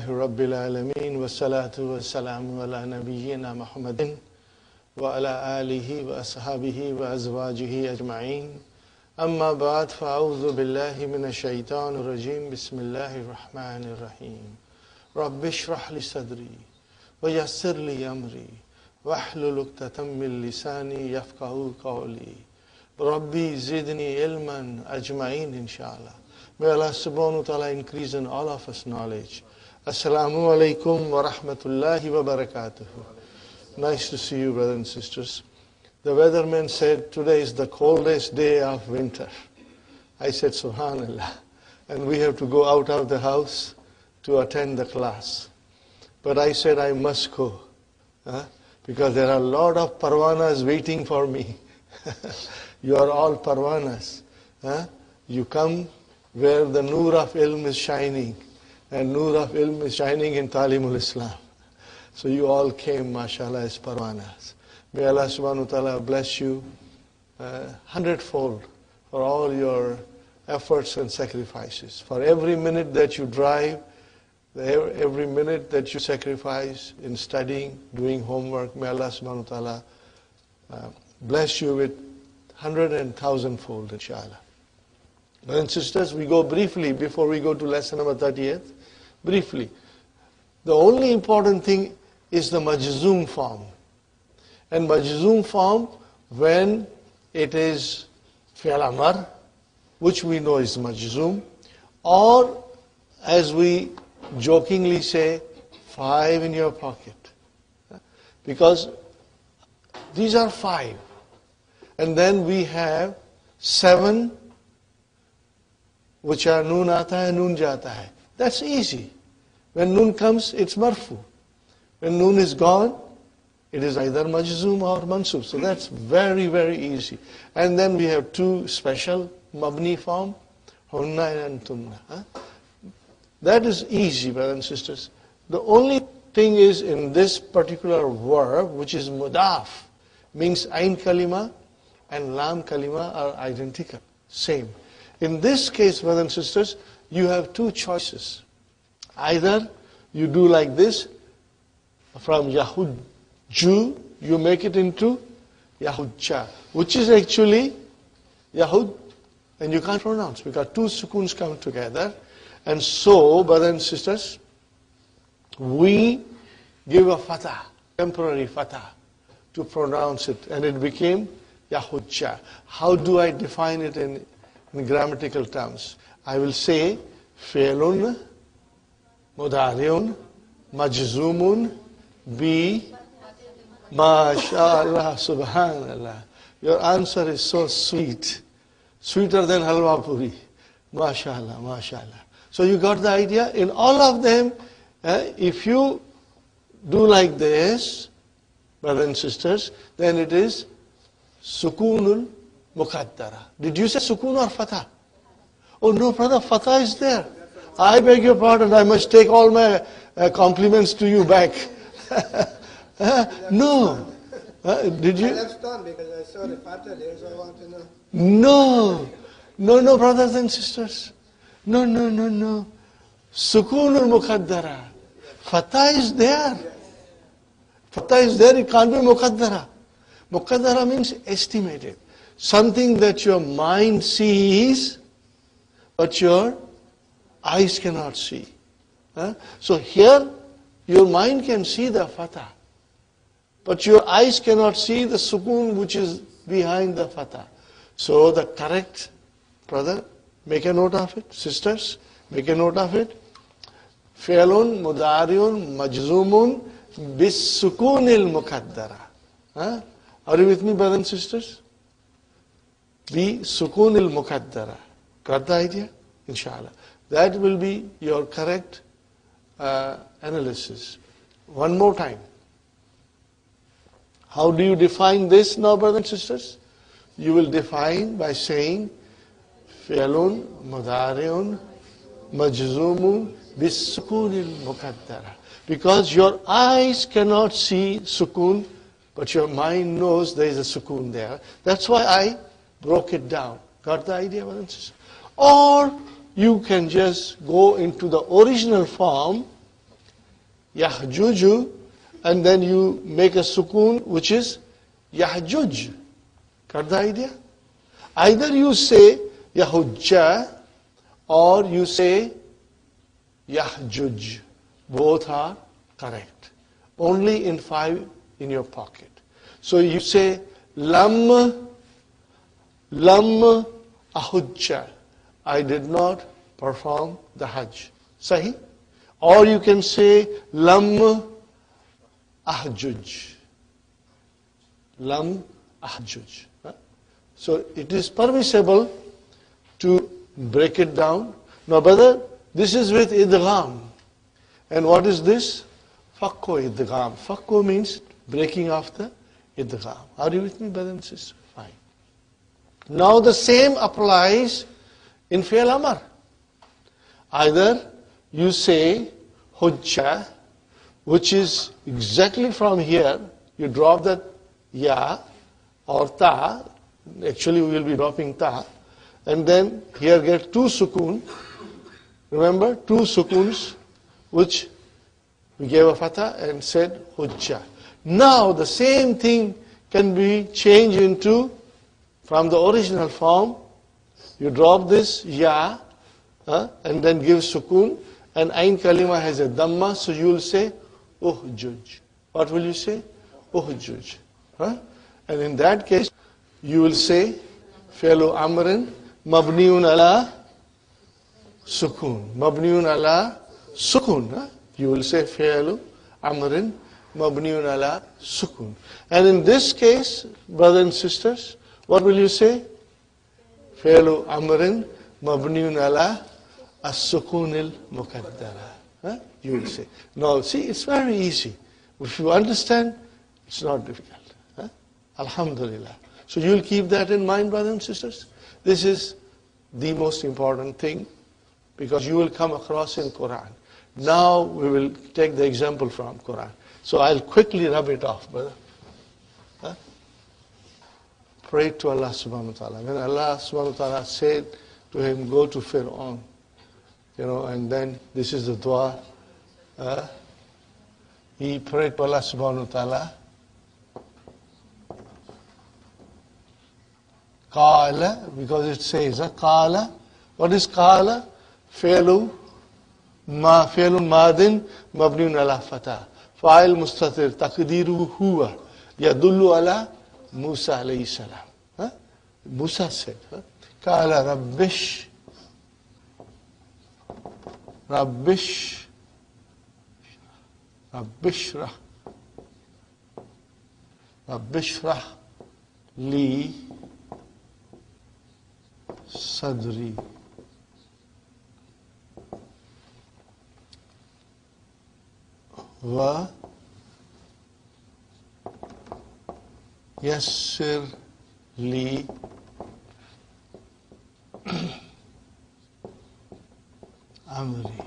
رب العالمين والصلاة والسلام على نبينا محمد وعلى آله وأصحابه وأزواجه أجمعين أما بعد فأعوذ بالله من الشيطان الرجيم بسم الله الرحمن الرحيم رب اشرح لي صدري ويسر لي أمري واحلل عقدة من لساني يفقهوا قولي ربي زدني علما أجمعين inshallah. May Allah subhanahu wa ta'ala increase in all of us knowledge. Assalamu alaikum wa rahmatullahi wa barakatuh. Nice to see you, brothers and sisters. The weatherman said today is the coldest day of winter. I said subhanallah. And we have to go out of the house to attend the class. But I said I must go. Because there are a lot of parwanas waiting for me. You are all parwanas. You come where the nur of ilm is shining. And nur of ilm is shining in Talimul Islam. So you all came, mashallah, as parwanas. May Allah subhanahu wa ta'ala bless you 100-fold for all your efforts and sacrifices. For every minute that you drive, every minute that you sacrifice in studying, doing homework, may Allah subhanahu wa ta'ala bless you with 100 and 1,000-fold, inshallah. Brothers and sisters, we go briefly before we go to lesson number 38. Briefly. The only important thing is the majzoom form. And majzoom form, when it is fi'al amar, which we know is majzoom, or as we jokingly say, 5 in your pocket. Because these are 5. And then we have 7, which are noon aata hai, noon jata hai. That's easy. When noon comes, it's marfu. When noon is gone, it is either majzoom or mansub. So that's very, very easy. And then we have 2 special mabni form, hunna and tunna. That is easy, brothers and sisters. The only thing is in this particular verb, which is mudaf, means ain kalima and lam kalima are identical, same. In this case, brothers and sisters, you have 2 choices. Either you do like this, from Yahudju, you make it into Yahudja, which is actually Yahud, and you can't pronounce because 2 sukuns come together. And so, brothers and sisters, we give a fatah, temporary fatah, to pronounce it, and it became Yahudja. How do I define it in grammatical terms? I will say fi'lun mudari'un majzumun bi mashallah subhanallah. Your answer is so sweet, sweeter than halwa puri. Mashallah, mashallah. So you got the idea? In all of them, if you do like this, brothers and sisters, then it is sukunul muqaddara. Did you say sukun or fatah? Oh no, brother, fatah is there. I beg your pardon, I must take all my compliments to you back. No. Did you? I left stone because I saw the fatah there, so I want to know. No. No, brothers and sisters. No. Sukunul muqaddara. Fatah is there. Fatah is there, it can't be muqaddara. Muqaddara means estimated. Something that your mind sees, but your eyes cannot see. So here, your mind can see the fatah, but your eyes cannot see the sukun which is behind the fatah. So the correct, brother, make a note of it. Sisters, make a note of it. Fi'lun mudari'un majzumun bis sukunil muqaddara. Are you with me, brothers and sisters? Bi sukunil muqaddara. Got the idea? Inshallah. That will be your correct analysis. One more time. How do you define this now, brothers and sisters? You will define by saying fi'lun mudari'un majzumun bis sukunil muqaddara. Because your eyes cannot see sukun, but your mind knows there is a sukun there. That's why I broke it down. Got the idea, brothers and sisters? Or you can just go into the original form Yahjuju, and then you make a sukoon, which is Yahjuj. Got the idea? Either you say Yahujja or you say Yahjuj. Both are correct. Only in 5 in your pocket. So you say Lam Ahujja. I did not perform the Hajj. Sahi? Or you can say Lam Ahjuj. Lam Ahjuj. So it is permissible to break it down. Now brother, this is with idgham. And what is this? Fakko idgham. Fakko means breaking off the idgham. Are you with me, brother and sister? Fine. Now the same applies in fi'l amr. Either you say hujja, which is exactly from here, you drop that ya or ta, actually we will be dropping ta, and then here get 2 sukoon. Remember, 2 sukoons, which we gave a fatha and said hujja. Now the same thing can be changed into, from the original form, you drop this ya, and then give sukoon, and ain kalima has a dhamma, so you will say uhjuj. What will you say? Uhjuj. And in that case, you will say fi'lu amrin mabniun ala sukoon. Mabniun ala sukoon. You will say fi'lu amrin mabniun ala sukoon. And in this case, brothers and sisters, what will you say? Fi'lu amrin mabniun ala as-sukoon al-mukaddara. You will say. Now, see, it's very easy. If you understand, it's not difficult. Alhamdulillah. So you will keep that in mind, brothers and sisters. This is the most important thing, because you will come across in Qur'an. Now we will take the example from Qur'an. So I'll quickly rub it off, brother. Pray to Allah subhanahu wa ta'ala. When Allah subhanahu wa ta'ala said to him, go to Fir'aun, and then this is the dua. He prayed to Allah subhanahu wa ta'ala. Qala, because it says, Qala. What is Qala? Fi'lu madin mabniun ala fatah. Fa'il mustatir taqdiruhu huwa yadullu ala Musa alayhi salam. Musa said, Qala Rabbishrah li sadri wa yassir li amri.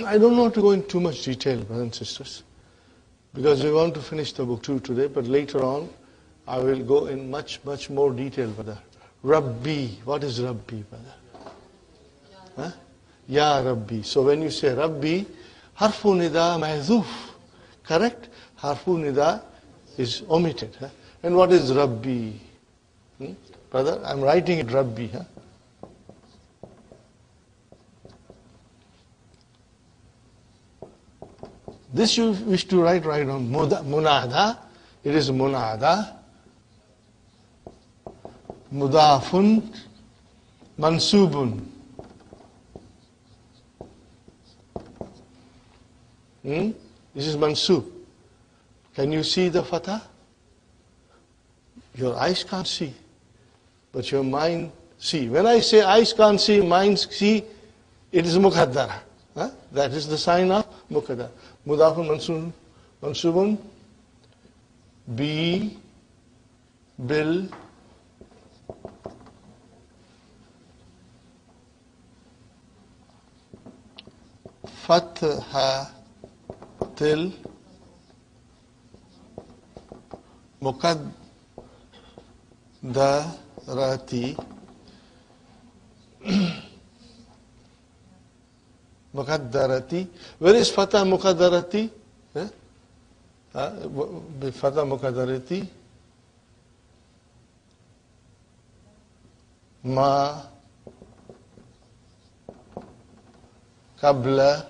I don't want to go into too much detail, brothers and sisters, because we want to finish the book too today, but later on I will go in much more detail, brother. Rabbi, what is Rabbi, brother? Ya Rabbi. So when you say Rabbi, harfu nida mahzuf, correct? Harfu nida is omitted. And what is Rabbi? Brother, I'm writing it Rabbi. This you wish to write on munada. It is munada. Mudafun mansubun. This is mansub. Can you see the fatah? Your eyes can't see, but your mind see. When I say eyes can't see, minds see, it is muqaddara. That is the sign of muqaddara. Mudafun mansubun bi bil fathatil muqaddarati muqaddarati. Where is fatha muqaddarati? Fatha muqaddarati ma qabla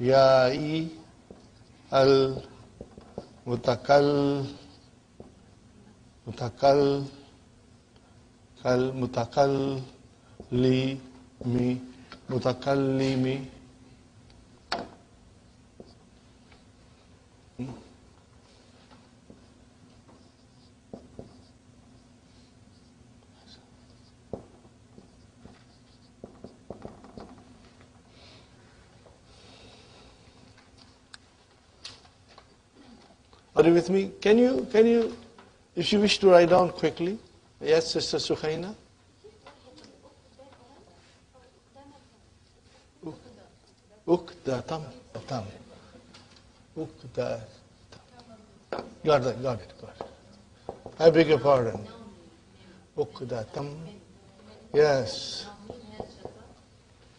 ya'i al mutakallimi. Are you with me? Can you, if you wish to write down quickly? Yes, Sister Sukhaina? Ukdatam. Ukdatam. Got it. I beg your pardon. Ukdatam. Yes.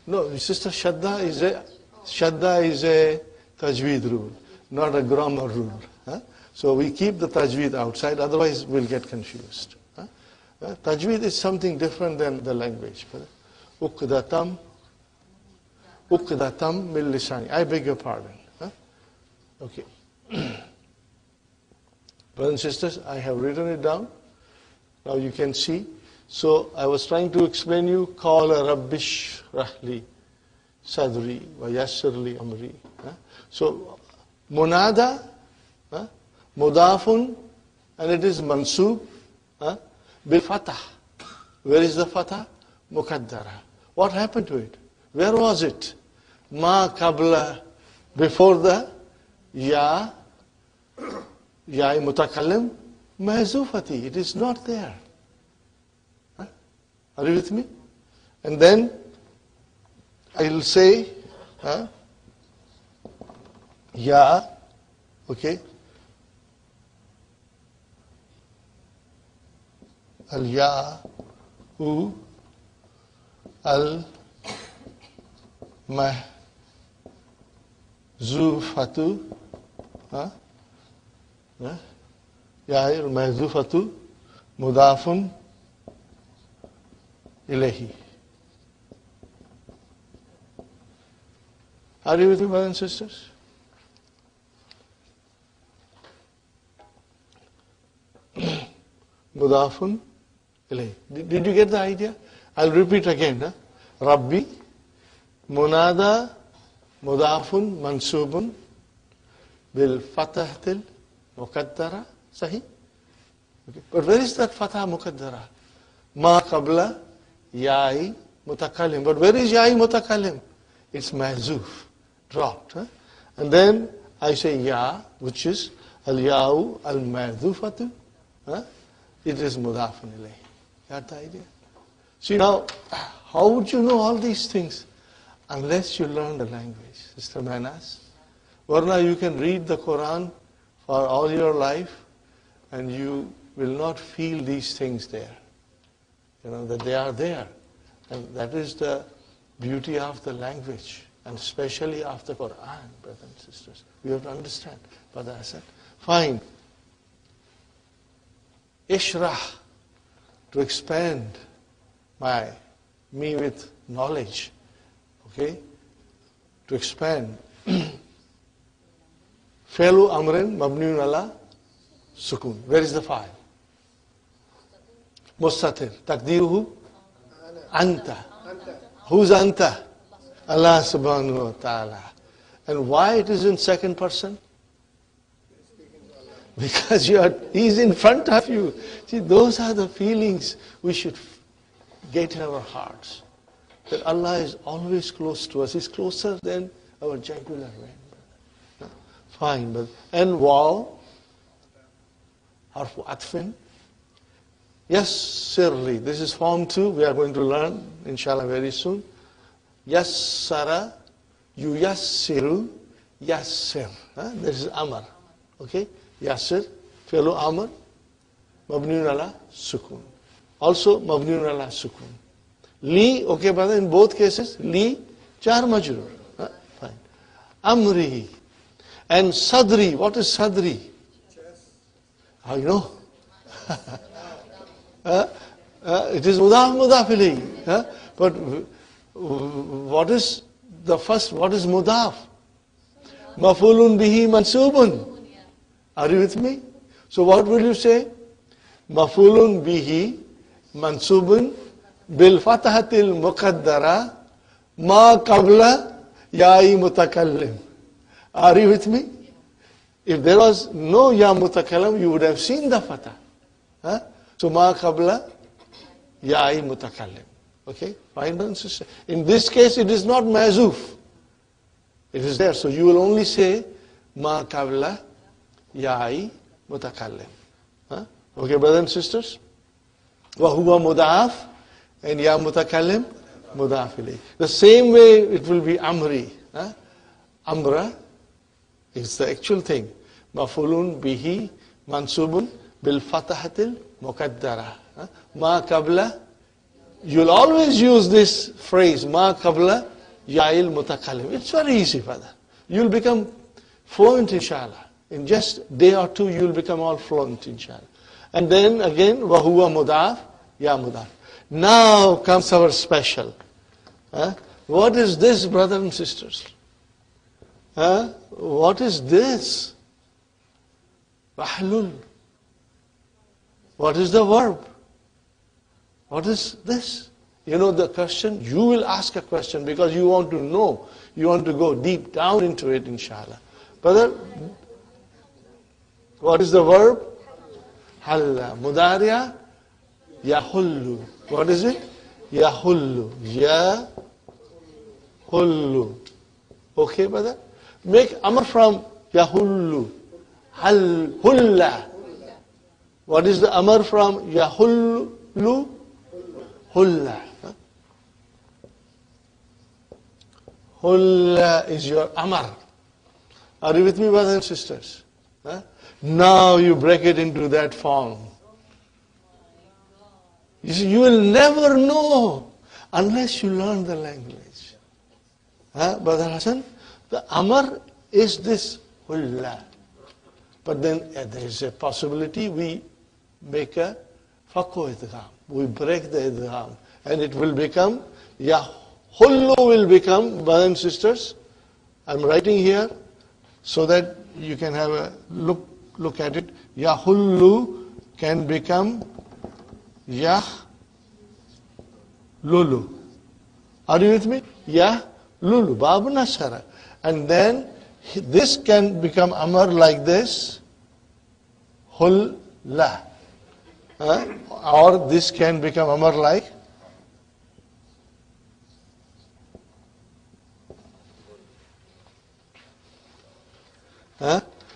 No, Sister Shadda is a tajweed rule, not a grammar rule. So we keep the tajweed outside, otherwise we'll get confused. Tajweed is something different than the language. Uqdatam min lisani. I beg your pardon. Okay. Brothers and sisters, I have written it down. Now you can see. So I was trying to explain you, Qala Rabbish Rahli Sadri wa Yassirli Amri. So Munada, Mudafun, and it is Mansub, bil Fatah. Where is the Fatah? Muqaddara. What happened to it? Where was it? Ma qabla, before the Ya mutakallim, mahzufati. It is not there. Are you with me? And then I will say, Ya, okay. Al-Ya'u al-Mahzufatu, Ya al-Mahzufatu Mudafun Ilayhi. Are you with me, brothers and sisters? Mudafun ilayhi. Did you get the idea? I'll repeat again. Rabbi, Munada, Mudafun, Mansubun, Bil Fatahtil, Muqaddara. Sahi? Okay. But where is that Fatah Muqaddara? Ma qabla Ya'i Mutakallim. But where is Ya'i Mutakallim? It's Mahzuf, dropped. And then I say Ya, which is Al-Ya'u Al-Mahzufatu. It is Mudafun ilayhi. Got the idea? See now, how would you know all these things? Unless you learn the language, Sister Manas. Varna, you can read the Qur'an for all your life and you will not feel these things there. You know, that they are there. And that is the beauty of the language, and especially of the Qur'an, brothers and sisters. We have to understand. Brother Hassan. Fine. Ishrah, to expand me with knowledge. Okay? To expand. Fi'lu amrin mabniun ala sukun. Where is the file? Mustatir. Takdiruhu? Anta. Who's Anta? Allah subhanahu wa ta'ala. And why it is in second person? Because He's in front of you. See, those are the feelings we should get in our hearts. That Allah is always close to us. He's closer than our jugular vein. Fine, but and wow, harfu atfin. Yassirli. This is form 2. We are going to learn, inshallah, very soon. Yassara, yuyassiru, yassir. This is amar. Okay? Yassir, fi'lu amr, mabniun ala sukun. Also mabniun ala sukun. Li, okay brother, in both cases, li, jar majrur. Fine. Amri. And sadri, what is sadri? How you know? It is mudaf ilayhi. But what is the first, what is mudaf? Mafulun bihi mansubun. Are you with me? So what will you say? Mafulun bihi mansubun bil fatahatil muqaddara ma qabla ya'i mutakallim. Are you with me? If there was no ya mutakallim, you would have seen the fatah. So ma qabla ya'i mutakallim. Okay? Fine, brothers and sisters. In this case, it is not mazuf. It is there. So you will only say ma qabla ya'i mutakallim. Okay, brothers and sisters? Wa huwa mudaf and ya mutakallim mudaf ilayh. The same way it will be amri. Amra is the actual thing. Mafulun bihi mansubun bil fatahatil muqaddara. Ma qabla. You'll always use this phrase, ma qabla ya'il mutakallim. It's very easy, father. You'll become fluent, inshallah. In just a day or two, you'll become all fluent, inshallah. And then again, wa huwa mudaf, ya mudaf. Now comes our special. What is this, brothers and sisters? What is this? Wahlul. What is the verb? What is this? You know the question? You will ask a question because you want to know. You want to go deep down into it, inshallah. Brother, what is the verb? Halla. Mudariya, yahullu. What is it? Yahullu. Yahullu. Okay, brother? Make amr from yahullu. Hulla. What is the amr from yahullu? Hulla. Hulla is your amr. Are you with me, brothers and sisters? Now you break it into that form. You see, you will never know unless you learn the language. Brother Hassan, the amr is this hulla. But then there is a possibility we make a fakko idgham. We break the idgham. And it will become, yahullu will become, brothers and sisters, I'm writing here so that you can have a look at it. Yahullu can become yahlulu. Are you with me? Yahlulu. Babu Nasara. And then this can become amar like this. Hulla. Or this can become amar like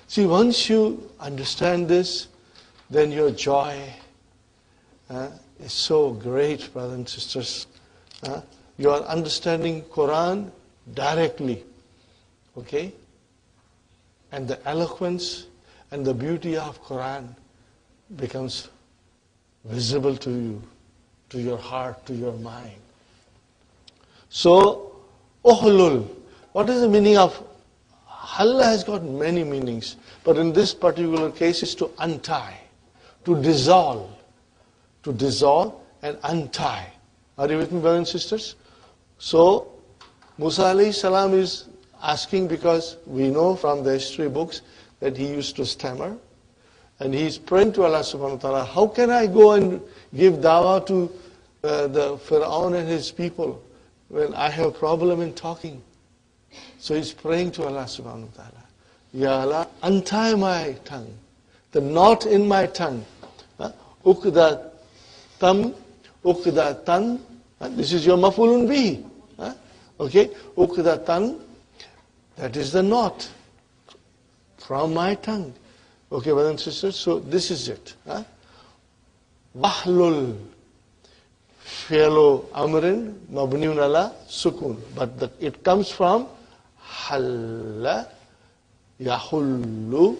See, once you understand this, then your joy is so great, brothers and sisters. You are understanding Qur'an directly. Okay? And the eloquence and the beauty of Qur'an becomes visible to you, to your heart, to your mind. So, uhlul. What is the meaning of halla? Has got many meanings, but in this particular case is to untie, to dissolve and untie. Are you with me, brothers and sisters? So, Musa alayhi salam is asking, because we know from the history books that he used to stammer, and he is praying to Allah subhanahu wa ta'ala, how can I go and give dawah to the Fir'aun and his people when I have a problem in talking? So he's praying to Allah subhanahu wa ta'ala, Ya Allah, untie my tongue. the knot in my tongue. Uqda tam, uqda tan. This is your maf'ulun bihi. Okay, uqda tan, that is the knot from my tongue. Okay, brothers and sisters, so this is it. Wahlul, fi'lu amrin, mabniun ala sukun. But it comes from halla, yahullu,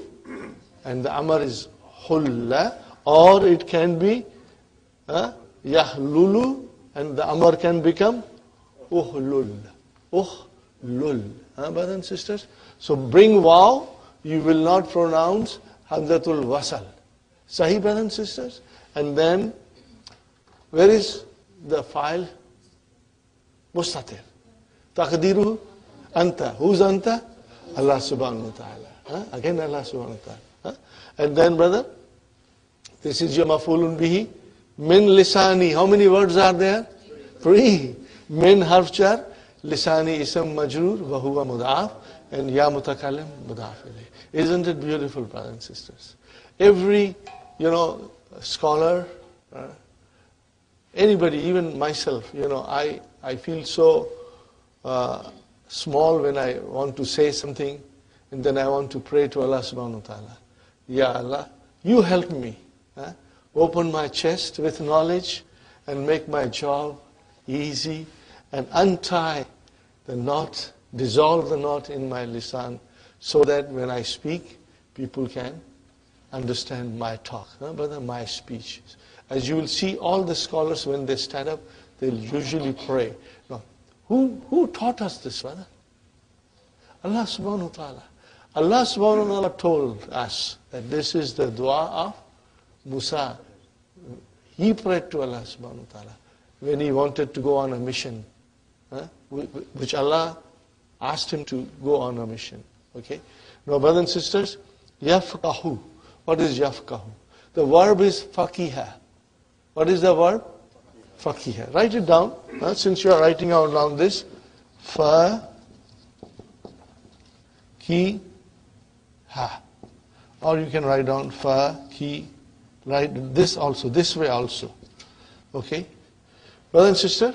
and the amr is hulla, or it can be yahlulu, and the amr can become uhlul. Uhlul. Brothers and sisters, so bring waw, you will not pronounce hamzatul wasal. Sahih, brothers and sisters? And then, where is the file? Mustatir. Taqdiruhu, anta. Who's anta? Allah subhanahu wa ta'ala. Again Allah subhanahu wa ta'ala. And then, brother, this is your maf'ulun bihi. Min lisani. How many words are there? 3. Min harf jar, lisani ism majroor, wa huwa mud'af, and ya mutakallim mud'af ilayh. Isn't it beautiful, brothers and sisters? Every, scholar, anybody, even myself, I feel so small when I want to say something, and then I want to pray to Allah subhanahu wa ta'ala. Ya Allah, you help me. Open my chest with knowledge and make my job easy, and untie the knot, dissolve the knot in my lisan, so that when I speak, people can understand my talk, brother, my speech. As you will see, all the scholars, when they stand up, they'll usually pray. Now, who taught us this, brother? Allah subhanahu wa ta'ala. Allah subhanahu wa ta'ala told us that this is the dua of Musa. He prayed to Allah subhanahu wa ta'ala when he wanted to go on a mission, which Allah asked him to go on a mission. Okay? Now, brothers and sisters, yafqahu. What is yafqahu? The verb is faqiha. What is the verb? Faqiha. Write it down. Since you are writing out down this, faqiha. Or you can write down faqih. Write this also, this way also. Okay? Brother and sister,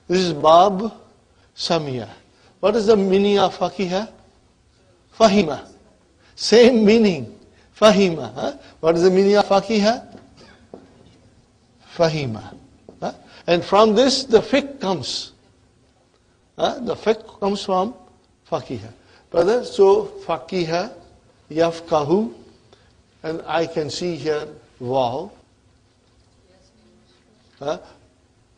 this is bab samia. What is the meaning of faqiha? Fahima. Same meaning. Fahima. What is the meaning of faqiha? Fahima. And from this the fiqh comes. The fiqh comes from faqiha. Brother, so faqiha, yafqahu, and I can see here waw.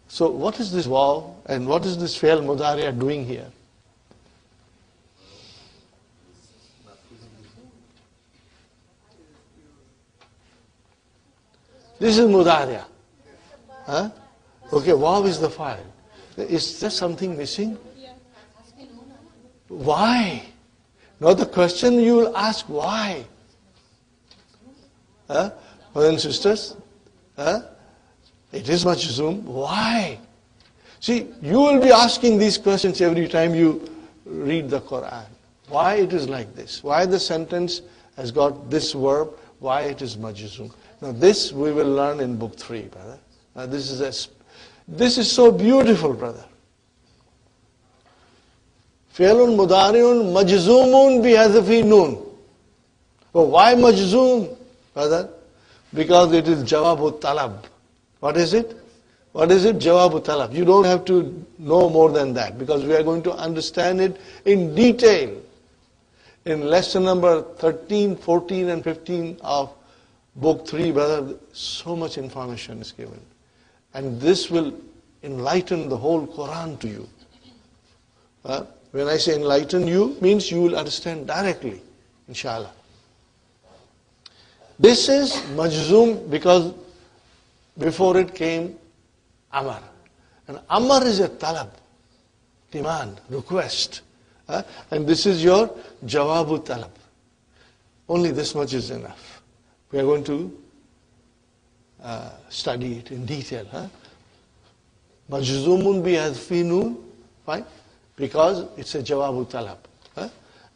So what is this waw and what is this fi'l mudari' doing here? This is mudari'. Okay, waw is the file. Is there something missing? Why? Now the question you will ask, why? Brothers and sisters, it is majzoom. Why? See, you will be asking these questions every time you read the Qur'an. Why it is like this? Why the sentence has got this verb? Why it is majzoom? Now this we will learn in book 3, brother. This is so beautiful, brother. Fi'lun mudari'un majzoomun bihadfi noon. Well, why majzoom, brother? Because it is jawabu talab. What is it? What is it? Jawabu talab. You don't have to know more than that, because we are going to understand it in detail in lesson number 13, 14 and 15 of book 3, brother. So much information is given. And this will enlighten the whole Qur'an to you. When I say enlighten you, means you will understand directly, inshallah. This is majzoom because before it came amar. And amar is a talab, demand, request. And this is your jawabu talab. Only this much is enough. We are going to study it in detail. Majzoomun bi hadfi noon, fine, because it's a jawabu talab.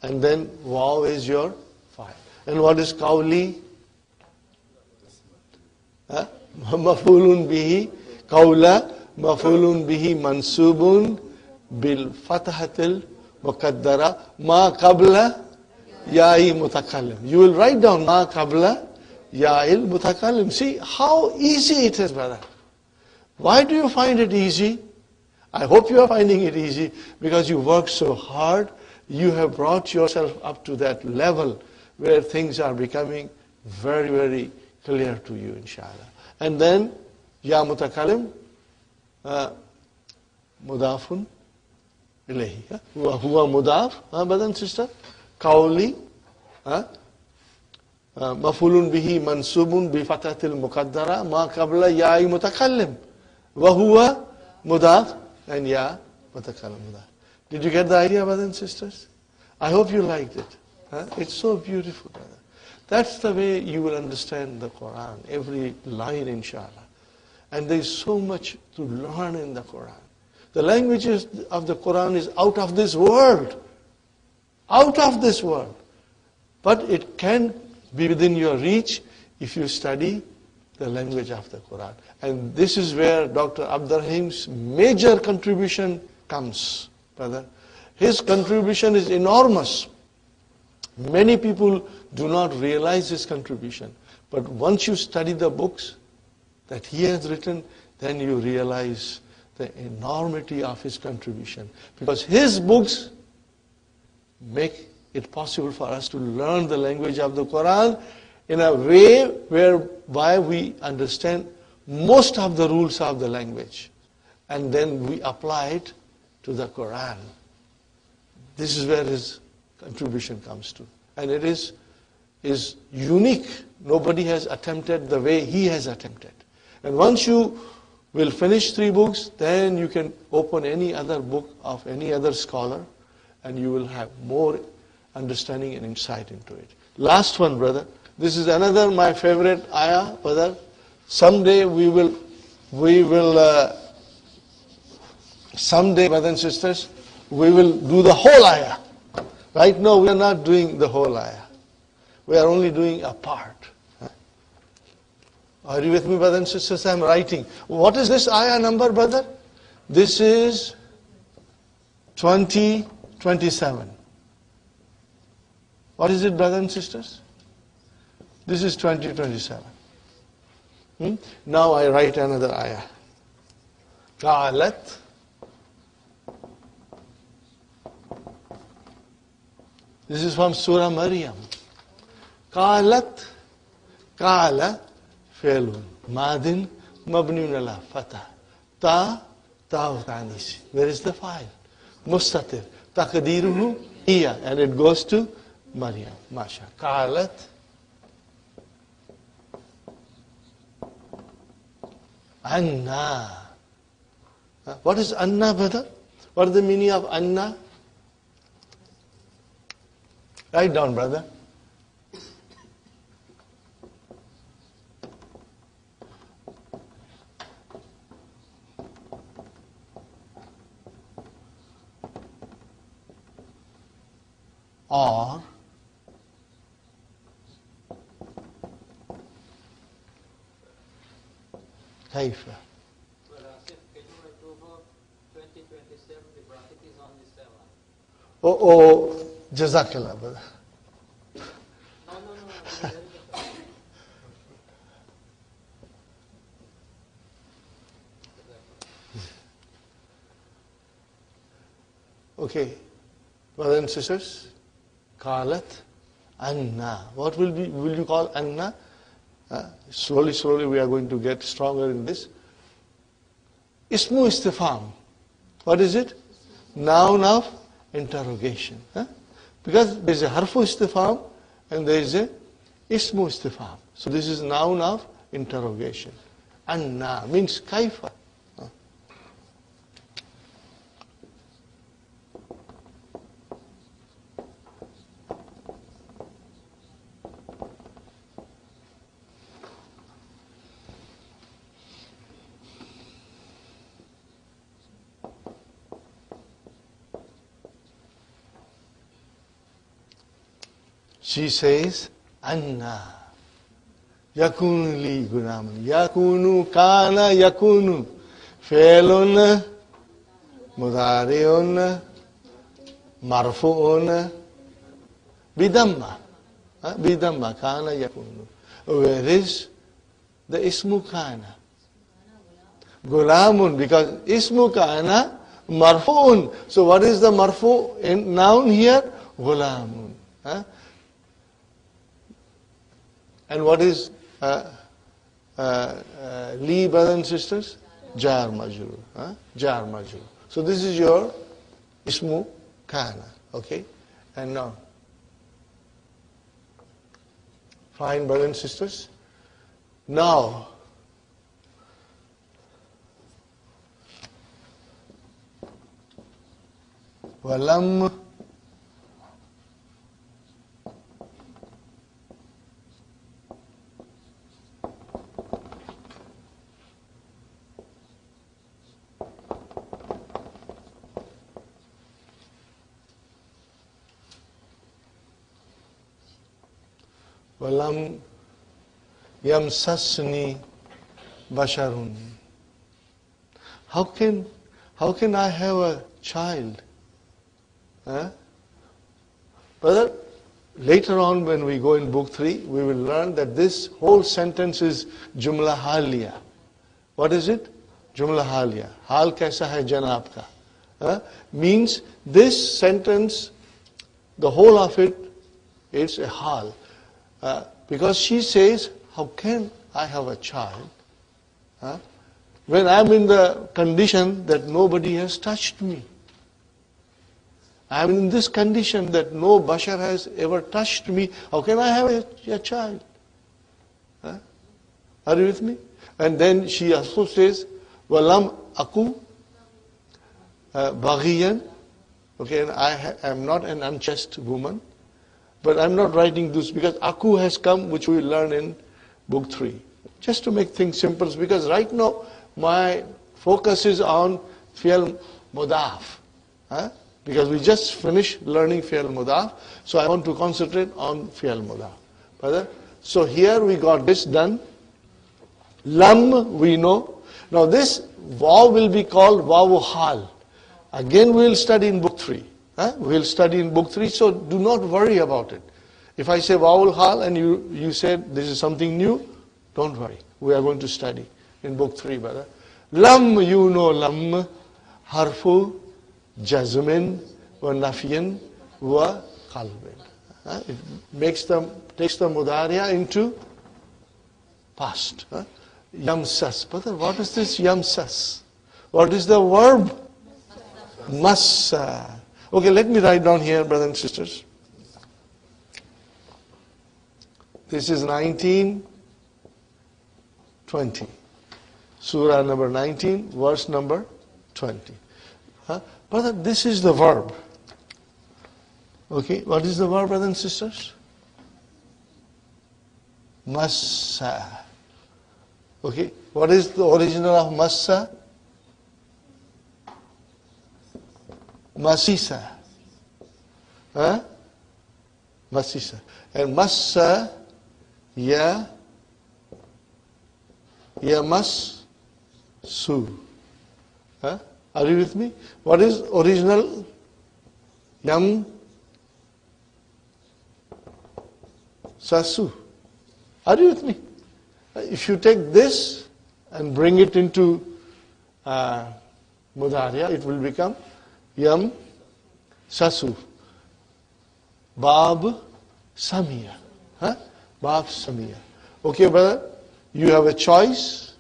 And then waw is your file. And what is qawli? مفعول به قولا مفعول به منصوب بالفتحة المقدرة ما قبل ياء متكلم. You will write down ما قبل ياء المتكلم. See how easy it is, brother. Why do you find it easy? I hope you are finding it easy because you work so hard. You have brought yourself up to that level where things are becoming very, very clear to you, inshallah. And then, ya mutakalim, mudafun ilayhi. Huwa mudaf, brother and sister. Qawli, mafulun bihi mansubun bi fatatil muqaddara ma qabla ya'i mutakalim. Wa huwa mudaf and ya mutakalim mudaf. Did you get the idea, brothers and sisters? I hope you liked it. It's so beautiful, brother. That's the way you will understand the Qur'an, every line, inshallah. And there's so much to learn in the Qur'an. The languages of the Qur'an is out of this world. Out of this world. But it can be within your reach if you study the language of the Qur'an. And this is where Dr. Abdurrahim's major contribution comes, brother. His contribution is enormous. Many people do not realize his contribution. But once you study the books that he has written, then you realize the enormity of his contribution. Because his books make it possible for us to learn the language of the Quran in a way whereby we understand most of the rules of the language. And then we apply it to the Quran. This is where his contribution comes to. And it is unique. Nobody has attempted the way he has attempted. And once you will finish 3 books, then you can open any other book of any other scholar and you will have more understanding and insight into it. Last one, brother. This is another my favorite ayah, brother. Someday someday, brothers and sisters, we will do the whole ayah. Right now, we are not doing the whole ayah. We are only doing a part. Are you with me, brothers and sisters? I am writing. What is this ayah number, brother? This is 2027. What is it, brothers and sisters? This is 2027. Now I write another ayah. Qa'alat. This is from Surah Maryam. Qa'alat. Qa'ala. Fi'lun. Madin. Mabniun ala fatah. Ta'anisi. Where is the file? Mustatir. Taqdiruhu. Hiya. And it goes to Maryam. Masha. Qa'alat. Anna. What is Anna, brother? What is the meaning of Anna? Write down, brother. Or كيف? Well, can you write over 2027? The bracket is on the 7. Oh, Jazakallah, brother. No. Okay, brothers and sisters, qalat anna. What will you call anna? Slowly we are going to get stronger in this. Ismu istifham. What is it? Noun of interrogation. Because there is a harfu istifham and there is a ismu istifham. So this is noun of interrogation. Anna means kaifa. She says, Anna. yakunu li gulamun. Yakunu, kana, yakunu. Fi'lun, mudari'un, marfu'un, bidamma. Bidamma, kana, yakunu. Where is the ismu kana? Gulamun, because ismu kana, marfu'un. So what is the marfu in noun here? Gulamun. And what is li, brothers and sisters? Jar majrur. Jar majrur. So this is your ismu kana. Okay? And now, fine, brothers and sisters. Now, walam walam yamsasni basharun. How can I have a child? Brother, later on when we go in book 3, we will learn that this whole sentence is jumla haliya. What is it? Jumla haliya. Hal kaisa hai janab ka? Means this sentence, the whole of it, it's a hal. Because she says, how can I have a child when I'm in the condition that nobody has touched me? I'm in this condition that no bashar has ever touched me. How can I have a child? Are you with me? And then she also says, walam aku baghiyan. Okay, and I am not an unchaste woman. But I'm not writing this because aku has come, which we learn in book 3. Just to make things simple, because right now my focus is on fi'l mudaf. Because we just finished learning fi'l mudaf, so I want to concentrate on fi'l mudaf. Brother? So here we got this done. Lam, we know. Now this waw will be called wawu hal. Again we will study in book 3. We will study in book 3, so do not worry about it. If I say wawul hal and you said this is something new, don't worry. We are going to study in book 3, brother. Lam, you know lam, harfu, jazmin, wa nafiyan, wa qalbin. It takes the mudariya into past. Yamsas. Brother, what is this yamsas? What is the verb? Massa. Okay, let me write down here, brothers and sisters. This is 19, 20. Surah number 19, verse number 20. Brother, this is the verb. Okay, what is the verb, brothers and sisters? Massa. Okay, what is the original of massa? Masisa. Masisa. And massa, ya mas su. Are you with me? What is original? Yam sasu. Are you with me? If you take this and bring it into mudariya, it will become Yam sasu. Bab samiya. Bab samiya. Okay, brother, you have a choice.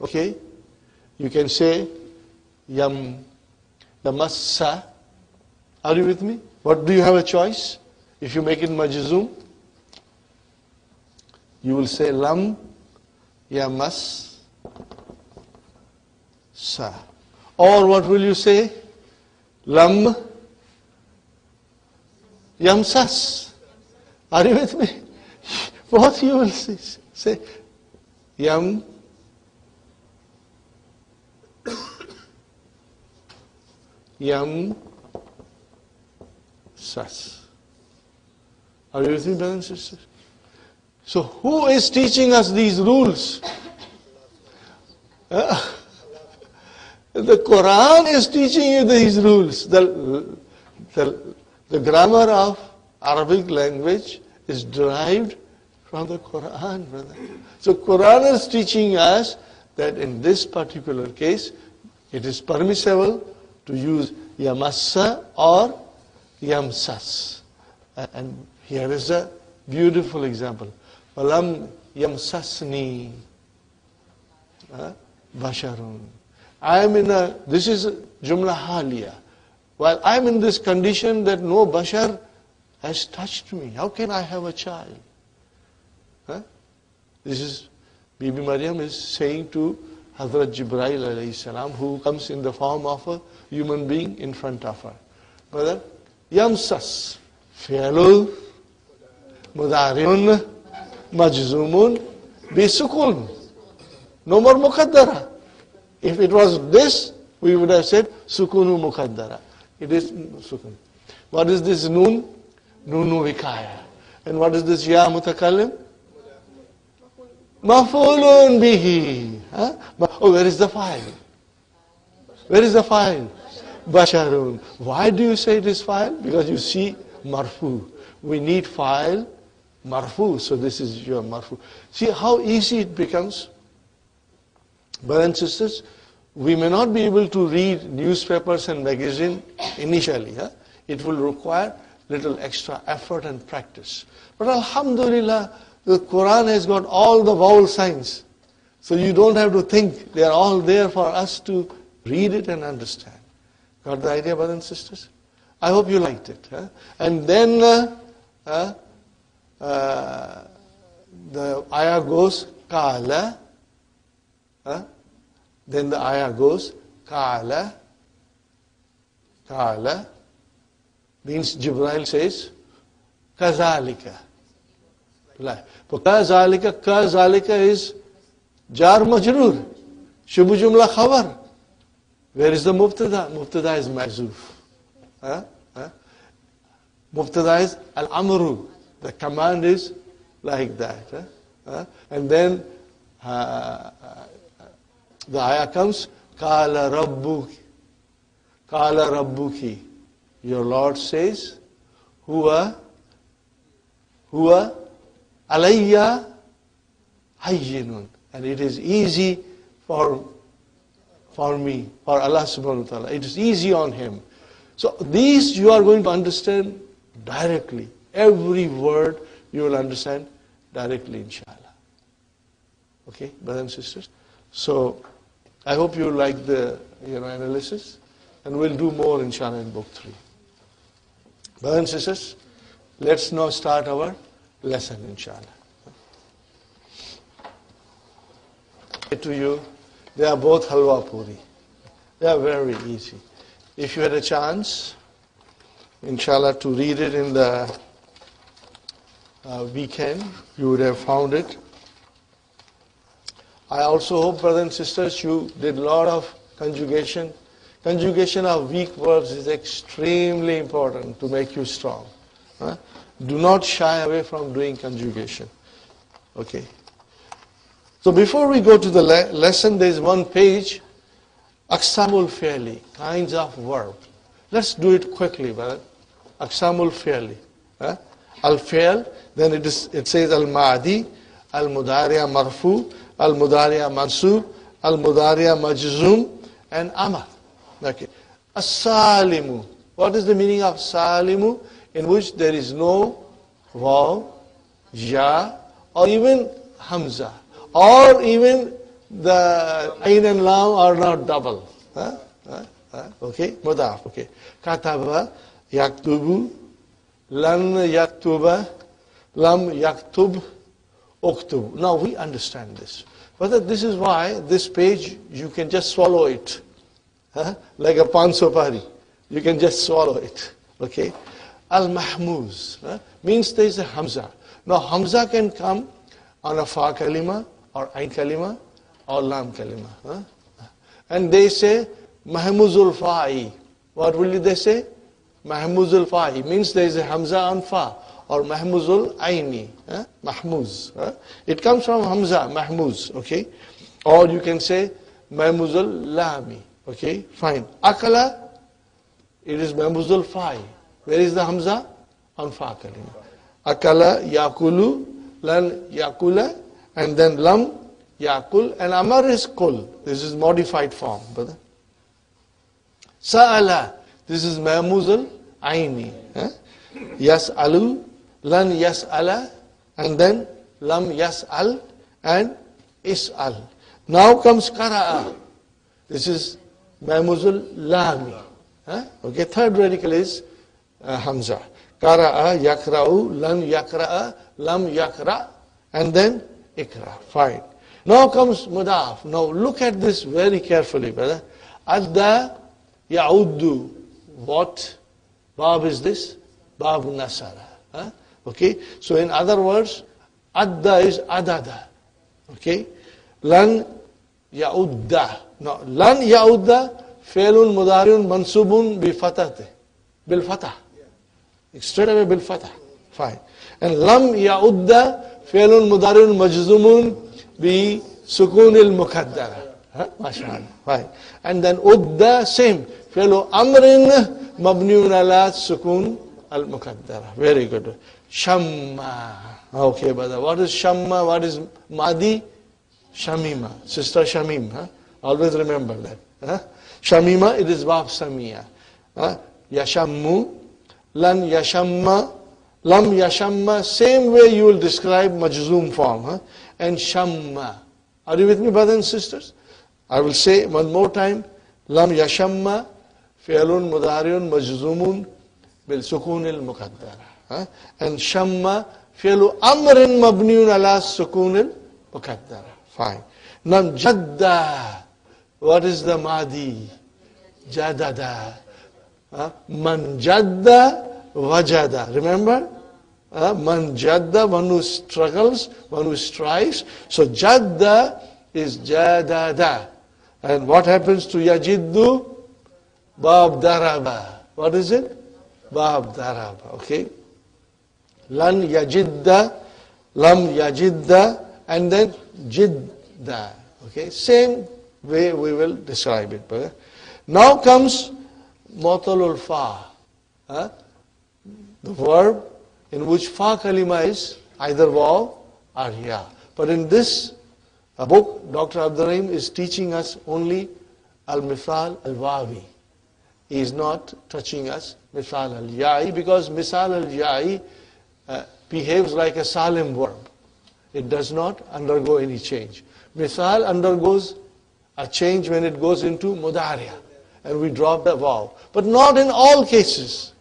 Okay, you can say yam massa. Are you with me? What do you have a choice? If you make it majzum, you will say lam yamas sa. Or what will you say? Lam yamsas. Are you with me? What you will say? Yam sas. Are you with me, brothers and sisters? So who is teaching us these rules? The Quran is teaching you these rules. The grammar of Arabic language is derived from the Quran, brother. So Quran is teaching us that in this particular case, it is permissible to use yamassa or yamsas. And here is a beautiful example. Walam yamsasni basharun. This is jumla haliya. While I am in this condition that no bashar has touched me, how can I have a child? This is, Bibi Maryam is saying to Hazrat Jibreel alayhi salam, who comes in the form of a human being in front of her. Brother, yamsas, fi'lul, mudari'un, majzumun, bisukun. No more muqaddara. If it was this, we would have said sukunu muqaddara. It is sukun. What is this noon? Nunu vikaya. And what is this ya mutakallim? Maf'ulun bihi. Oh, where is the file? Where is the file? Basharun. Why do you say it is file? Because you see marfu. We need file, marfu. So this is your marfu. See how easy it becomes? Brothers and sisters, we may not be able to read newspapers and magazines initially. It will require little extra effort and practice. But alhamdulillah, the Quran has got all the vowel signs. So you don't have to think. They are all there for us to read it and understand. Got the idea, brothers and sisters? I hope you liked it. And then the ayah goes, Kala. Then the ayah goes, Kala. Kala means Jibreel says, Kazalika. Kazalika is jar majroor. Shubu jumla khabar. Where is the mubtada? Mubtada is mahzoof. Mubtada is al-amru. The command is like that. And then the ayah comes, Kala rabbuki. Kala rabbuki. Your Lord says, Huwa alayya hayyinun. And it is easy for me, for Allah subhanahu wa ta'ala. It is easy on Him. So these you are going to understand directly. Every word you will understand directly, inshallah. Okay, brothers and sisters? So I hope you like the analysis, and we'll do more, inshallah, in book 3. Brothers and sisters, let's now start our lesson, inshallah. To you, they are both halwa puri. They are very easy. If you had a chance, inshallah, to read it in the weekend, you would have found it. I also hope, brothers and sisters, you did a lot of conjugation. Conjugation of weak verbs is extremely important to make you strong. Do not shy away from doing conjugation. Okay. So before we go to the lesson, there is one page, Aqsamul Fi'li, kinds of verb. Let's do it quickly, brother. Aqsamul Fi'li. Al-Fi'l, then it says Al-Ma'di, Al-Mudari'a Marfu, Al-Mudari'a Mansub, Al-Mudari'a Majzum, and Amar. Okay. As-Salimu. What is the meaning of Salimu? In which there is no waw, ya, or even hamza. Or even the ain and lam are not double. Okay, mudaf. Okay. Kataba, yaktubu, lan yaktuba, lam yaktub, uktub. Now we understand this. But this is why this page, you can just swallow it. Like a pan sopari. You can just swallow it. Okay. Al-Mahmuz means there is a hamza. Now hamza can come on a fa kalima, or ain kalima, or lam kalima. And they say mahmuzul fa'i. What will they say? Mahmuzul fa'i means there is a hamza on fa, or mahmuzul aini, mahmuz. It comes from hamza, mahmuz, okay? Or you can say mahmuzul lami, okay? Fine. Akala, it is mahmuzul fai. Where is the hamza? On fa kalima. Akala, yakulu, lan yakula, and then lam, yakul, and amar is kul. This is modified form, brother. Sa'ala, this is mahmuzul aini. Yas'alu, lan yas'ala, and then lam yas'al, and is'al. Now comes qara'a. This is mahmuzul lami. Okay, third radical is hamza. Qara'a, yakra'u, lan yakra'a, lam yakra', and then ikra. Fine. Now comes mudaf. Now look at this very carefully, brother. Adda ya'uddu. What bab is this? Bab nasara. Okay. So in other words, adda is adada. Okay. Lan ya'udda. Now lan ya'udda fi'lun mudari'un mansubun bi fatah. Bil fatah. Straight away bil fatah. Fine. And lam ya'udda fi'lun mudari'un majzumun bi sukunil mukaddara. Mashallah. Fine. And then udda, same. Fi'lu amrin mabniun ala sukun al mukaddara. Very good. Shamma. Okay, brother. What is shamma? What is madi? Shamima. Sister Shamim. Always remember that. Shamima, it is bab samiya. Yashammu, lan yashamma, lam yashamma, same way you will describe majzoom form. And shamma. Are you with me, brothers and sisters? I will say one more time. Lam yashamma, fi'lun mudari'un majzumun bil sukunil mukaddara. And shamma, fi'lu amrin mabniun ala sukunil mukaddara. Fine. Now jadda. What is the madi? Jadada. Man jadda wajada. Remember? Man jadda, one who struggles, one who strives. So jadda is jadada. And what happens to yajiddu? Bab daraba. What is it? Bab daraba. Okay. Lan yajidda, lam yajidda, and then jidda. Okay. Same way we will describe it, brother. Now comes mu'talul fa. The verb in which fa kalima is either waw or ya. But in this book, Dr. Abdul Rahim is teaching us only al-mithal al-wawi. He is not touching us mithal al-ya'i, because mithal al-ya'i behaves like a salim verb. It does not undergo any change. Mithal undergoes a change when it goes into mudariya, and we drop the waw. But not in all cases.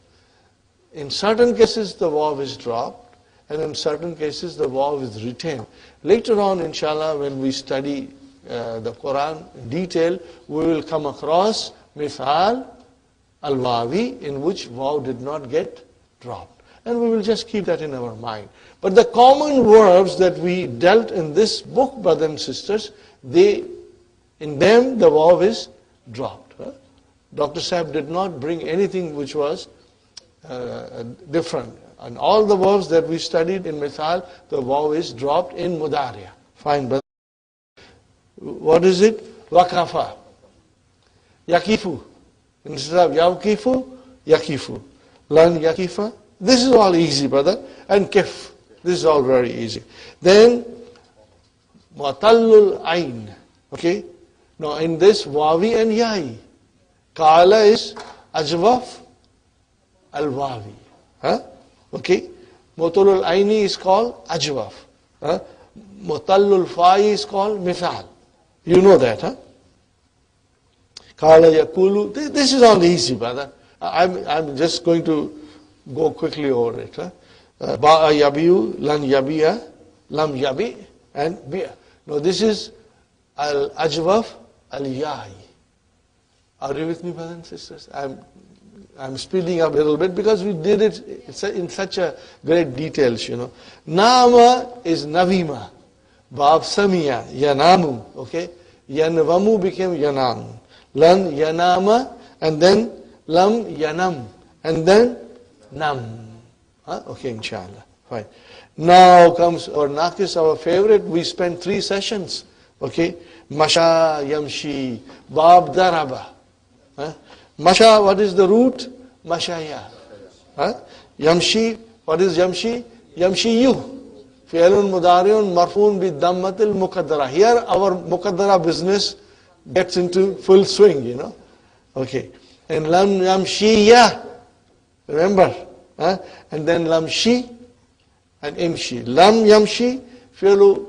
In certain cases the waw is dropped, and in certain cases the waw is retained. Later on, inshallah, when we study the Qur'an in detail, we will come across mithal al-wawi in which waw did not get dropped. And we will just keep that in our mind. But the common verbs that we dealt in this book, brothers and sisters, in them the waw is dropped. Dr. Sahib did not bring anything which was different. And all the verbs that we studied in mithal, the waw is dropped in mudariya. Fine, brother. What is it? Wakafa. Yakifu. Instead of yakifu, yakifu. Lan yakifa. This is all easy, brother. And kif. This is all very easy. Then, mu'tallul ayn. Okay? Now in this, wawi and ya'i. Kala is ajwaf al-wawi. Okay? Mu'tallul ayni is called ajwaf. Mu'tallul fa'i is called mithal. You know that, Kala yakulu. This is all easy, brother. I'm just going to go quickly over it. Ba'a yabiyu, lan yabiya, lam yabi, and bi'a. Now this is al-ajwaf al-ya'i. Are you with me, brothers and sisters? I'm speeding up a little bit because we did it in such a great details, Nama is navima. Bab samiya, yanamu. Okay? Yanvamu became yanamu. Lan yanama, and then lam yanam, and then nam. Huh? Okay, inshallah. Fine. Now comes our Naqis, our favorite. We spent 3 sessions. Okay. Masha, Yamshi, Bab, Daraba. Huh? Masha, what is the root? Mashaya. Huh? Yamshi, what is Yamshi? Yamshi you. Fi'lun mudariun marfoon bi dammatil muqaddara. Here our muqaddara business gets into full swing, you know. Okay. And lam yamshiya. Remember? Huh? And then lamshi and imshi. Lam yamshi fi'lun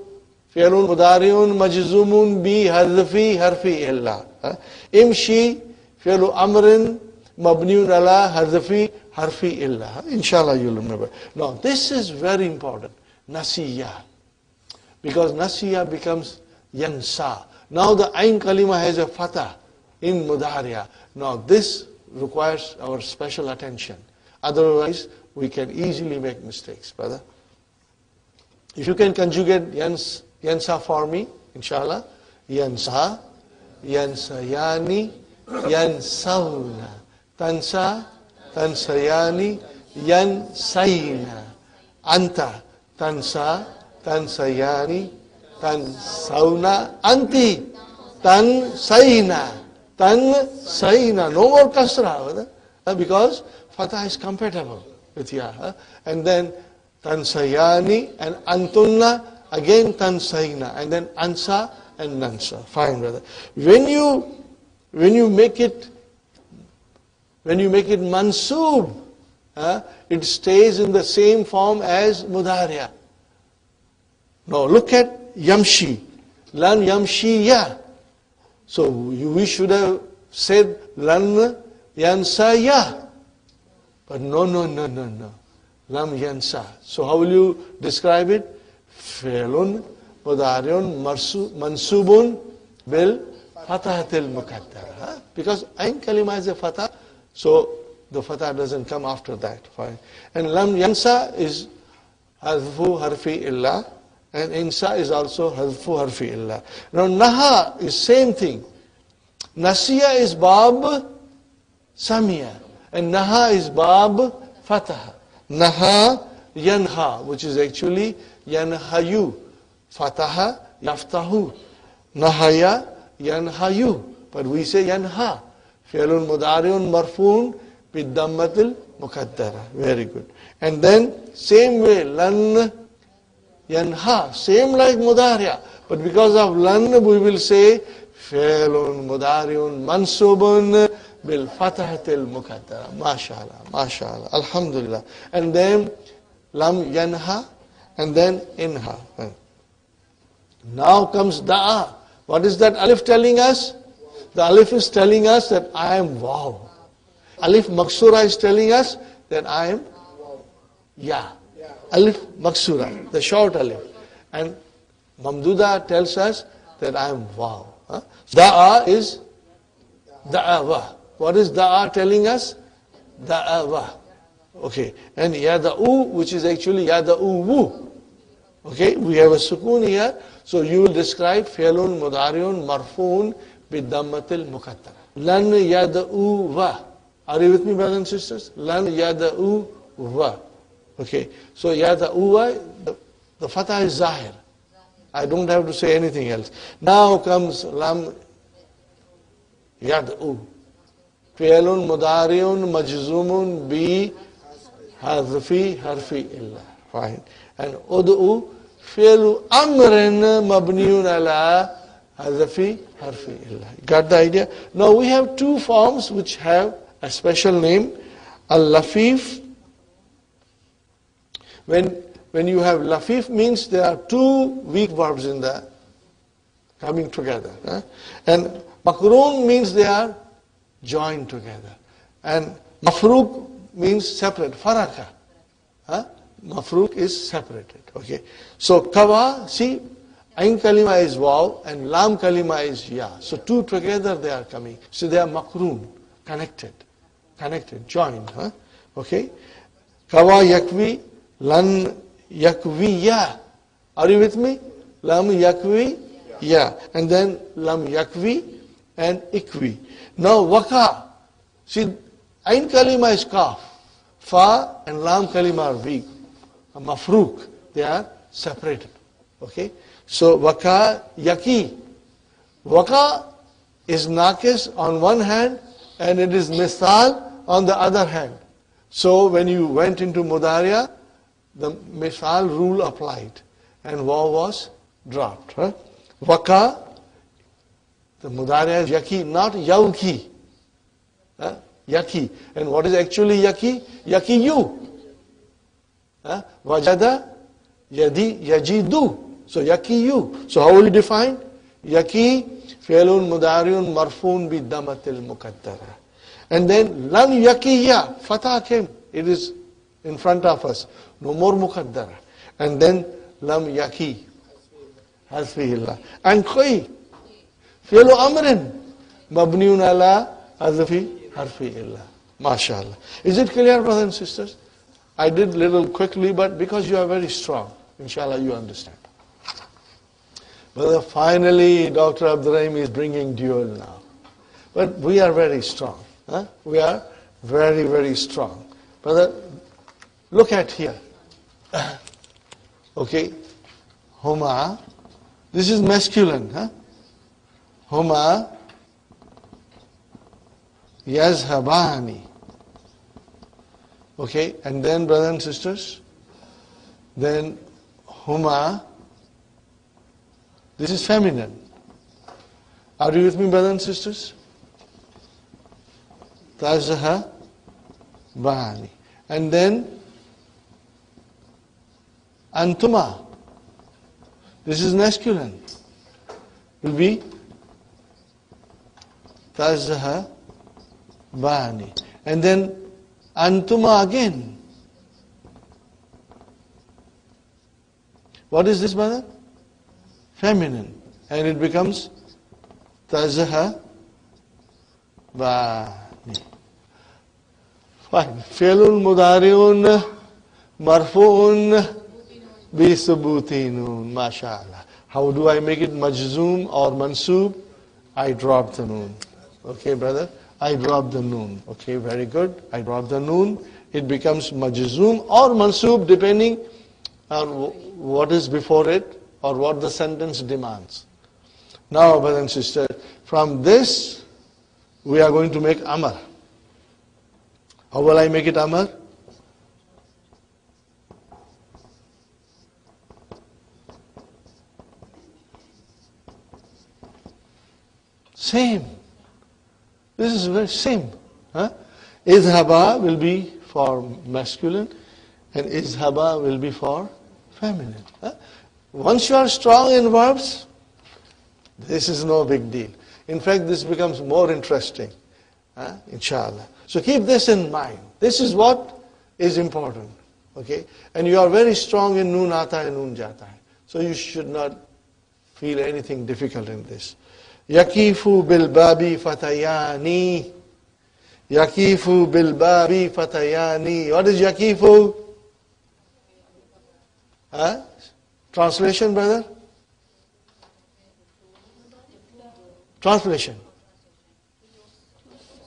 mudariun majzumun bi harfi illa. Imshi fi'lu amrin mabniun ala harfi illa. Inshallah you'll remember. Now this is very important. Nasiya. Because nasiya becomes yansa. Now the ain kalima has a fatah in mudariya. Now this requires our special attention. Otherwise we can easily make mistakes, brother. If you can conjugate yansa for me, inshallah. Yansa, yansayani, yansawna. Tansa, tansayani, yansayna. Anta, tansa, tansayani, tansawna. Anti, tansayna. Tansayna. No more kasra. Because fatah is compatible with ya. And then tansayani and antunna, again tansayna. And then ansa and nansa. Fine, brother. When you make it mansoob, it stays in the same form as mudariya. Now look at yamshi. Lan yamshiya. So we should have said lan yansaya. But no. Lam yansa. So how will you describe it? Fi'lun mudariun mansubun bil fatahatil muqaddara. Because ain kalima is a fatah, so the fatah doesn't come after that. Fine. And lam yansa is hazfu harfi illa, and insa is also hazfu harfi illa. Now naha is same thing. Nasiya is bab samiya, and naha is bab fatah. Naha yanha, which is actually yanhayu. Fataha yaftahu. Nahaya yanhayu. But we say yanha. Fi'lun mudariun marfoon bidammatil muqaddara. Very good. And then same way, lan yanha. Same like mudariya. But because of lan, we will say fi'lun mudariun mansubun bil fatahatil muqaddara. MashaAllah. Alhamdulillah. And then lam yanha, and then inha. Now comes da'a. What is that alif telling us? The alif is telling us that I am wow. Alif maksura is telling us that I am ya. Alif maksura, the short alif. And mamduda tells us that I am wow. Da'a is da'awa. What is da'a telling us? Da'awa. Okay. And yada'u, which is actually yada'uwu. Okay. We have a sukoon here. So you will describe fi'lun mudariun marfoon bidammatil muqaddara. Lan yada'uwa. Are you with me, brothers and sisters? Lan yada'uwa. Okay. So yada'uwa, the fatah is zahir. I don't have to say anything else. Now comes lam yad'u. Fi'lun mudariun majzumun bi harfi illa. Fine. And ud'u fi'lu amrin mabniun ala harfi illa. Got the idea? Now we have 2 forms which have a special name. Al-lafif. When you have lafif, means there are 2 weak verbs in the coming together. And makrun means they are joined together. And mafruq means separate. Faraka. Mafruq is separated. Okay. So kawa, see, ain kalima is waw and lam kalima is ya. So 2 together they are coming. So they are makrun, connected, joined. Okay. Kawa yakvi, lan yakvi ya. Are you with me? Lam yakvi ya. And then lam yakvi and ikvi. Now waka. See, ain kalima is kaf. Fa and lam kalima are weak. Mafrook, they are separated. Okay? So waka, yaki. Waka is nakis on one hand and it is misal on the other hand. So when you went into mudariya, the misal rule applied and waw was dropped. Huh? Waka, the mudariya is yaki, not yauki. Huh? Yaki. And what is actually yaki? Yaki you. Huh? Wajada, yadi, yajidu. So yaki you. So how will you define? Yaki, fi'lun mudariun marfoon bi damatil muqaddara. And then lam yakiya, fatah came. It is in front of us. No more muqaddara. And then lam yaki, hasfihillah. And koi, fi'lu amrin, mabniun ala hazfi harfi illah. MashaAllah. Is it clear, brothers and sisters? I did little quickly, but because you are very strong, inshallah you understand. But finally, Dr. Abdurrahim is bringing dual now. But we are very strong. Huh? We are very, very strong. Brother, look at here. Okay. Huma. This is masculine. Huh? Huma yazhabani. Okay. And then, brothers and sisters, then huma. This is feminine. Are you with me, brothers and sisters? Tazha bani. And then antuma. This is masculine. Will be tazha bani. And then antuma again. What is this, brother? Feminine. And it becomes tazha bani. Fine. Fi'lun mudari'un marfu'un bi subutinun. MashaAllah. How do I make it majzoom or mansoob? I drop the noon. Okay, brother? I drop the noon. Okay, very good. I drop the noon. It becomes majzoom or mansoob depending on what is before it or what the sentence demands. Now, brothers and sisters, from this, we are going to make amar. How will I make it amar? Same. This is very same. Huh? Izhaba will be for masculine and izhaba will be for feminine. Huh? Once you are strong in verbs, this is no big deal. In fact, this becomes more interesting. Inshallah. So keep this in mind. This is what is important. Okay? And you are very strong in noon ata and noon jata hai. So you should not feel anything difficult in this. Yakifu bil babi fatayani. Yakifu bil babi fatayani. What is yakifu? Translation, brother? Translation.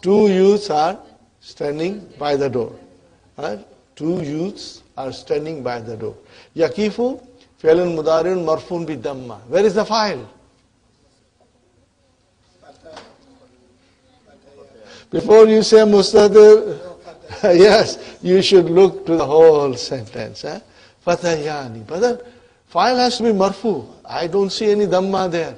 Two youths are standing by the door. Two youths are standing by the door. Yakifu, fi'lun mudari'un marfun bi damma. Where is the file? Before you say mustadir, yes, you should look to the whole sentence. Fatayani. Brother, file has to be marfu. I don't see any damma there.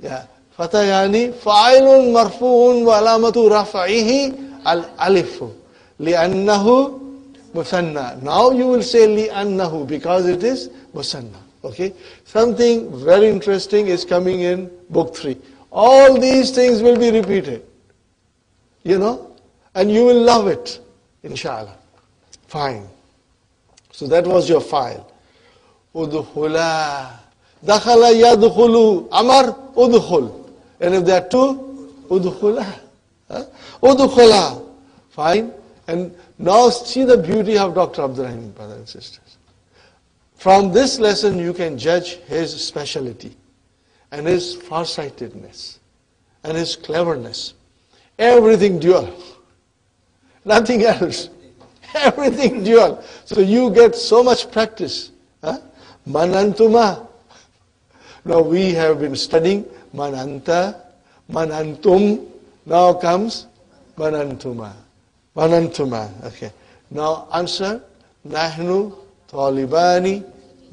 Yeah. Fatayani, fa'ilun marfu'un wa alamatu raf'ihi al-alifu. Li'annahu musanna. Now you will say li'annahu because it is musanna. Okay? Something very interesting is coming in book 3. All these things will be repeated. You know? And you will love it. Inshallah. Fine. So that was your file. Udkhula. Dakhala yadkhulu. Amar udkhul. And if there are two, udkhula. Udkhula. Fine. And now see the beauty of Dr. Abdurrahim, brothers and sisters. From this lesson you can judge his speciality and his farsightedness and his cleverness. Everything dual. Nothing else. Everything dual. So you get so much practice. Huh? Manantuma. Now we have been studying mananta, manantum. Now comes manantuma. Manantuma. Okay. Now answer. Nahnu talibani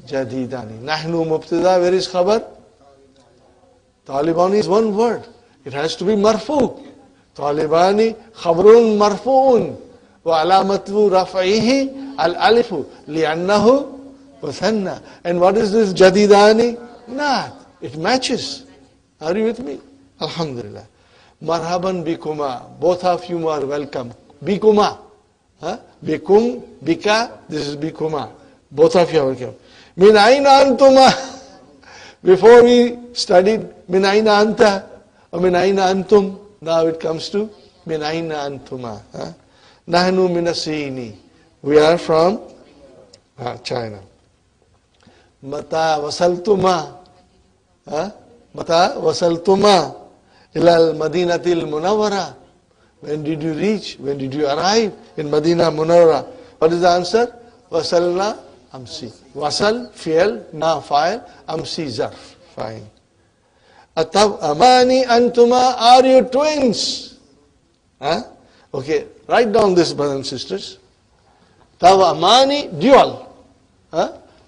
jadidani. Nahnu mubtada. Where is khabar? Talibani is one word. It has to be marfu. Talibani khabrun marfuun. Wa alamatu raf'ihi al-alifu. Li'annahu wathanna. And what is this jadidani? Not. It matches. Are you with me? Alhamdulillah. Marhaban bikuma. Both of you are welcome. Bikuma. Huh? Bikum, bika, this is bikuma. Both of you are welcome. Min aina antuma. Before we studied min aina anta or min aina antum. Now it comes to min aina antuma. Huh? Nahnu minasini. We are from China. Mata wasaltuma. Mata wasaltuma ila al-Madinatil Munawwara. When did you reach? When did you arrive in Madina Munawwara? What is the answer? Wasalna amsi. Wasal, fi'al, na fa'il, amsi zarf. Fine. Atab amani antuma, are you twins? Okay, write down this, brothers and sisters. Tab amani, dual.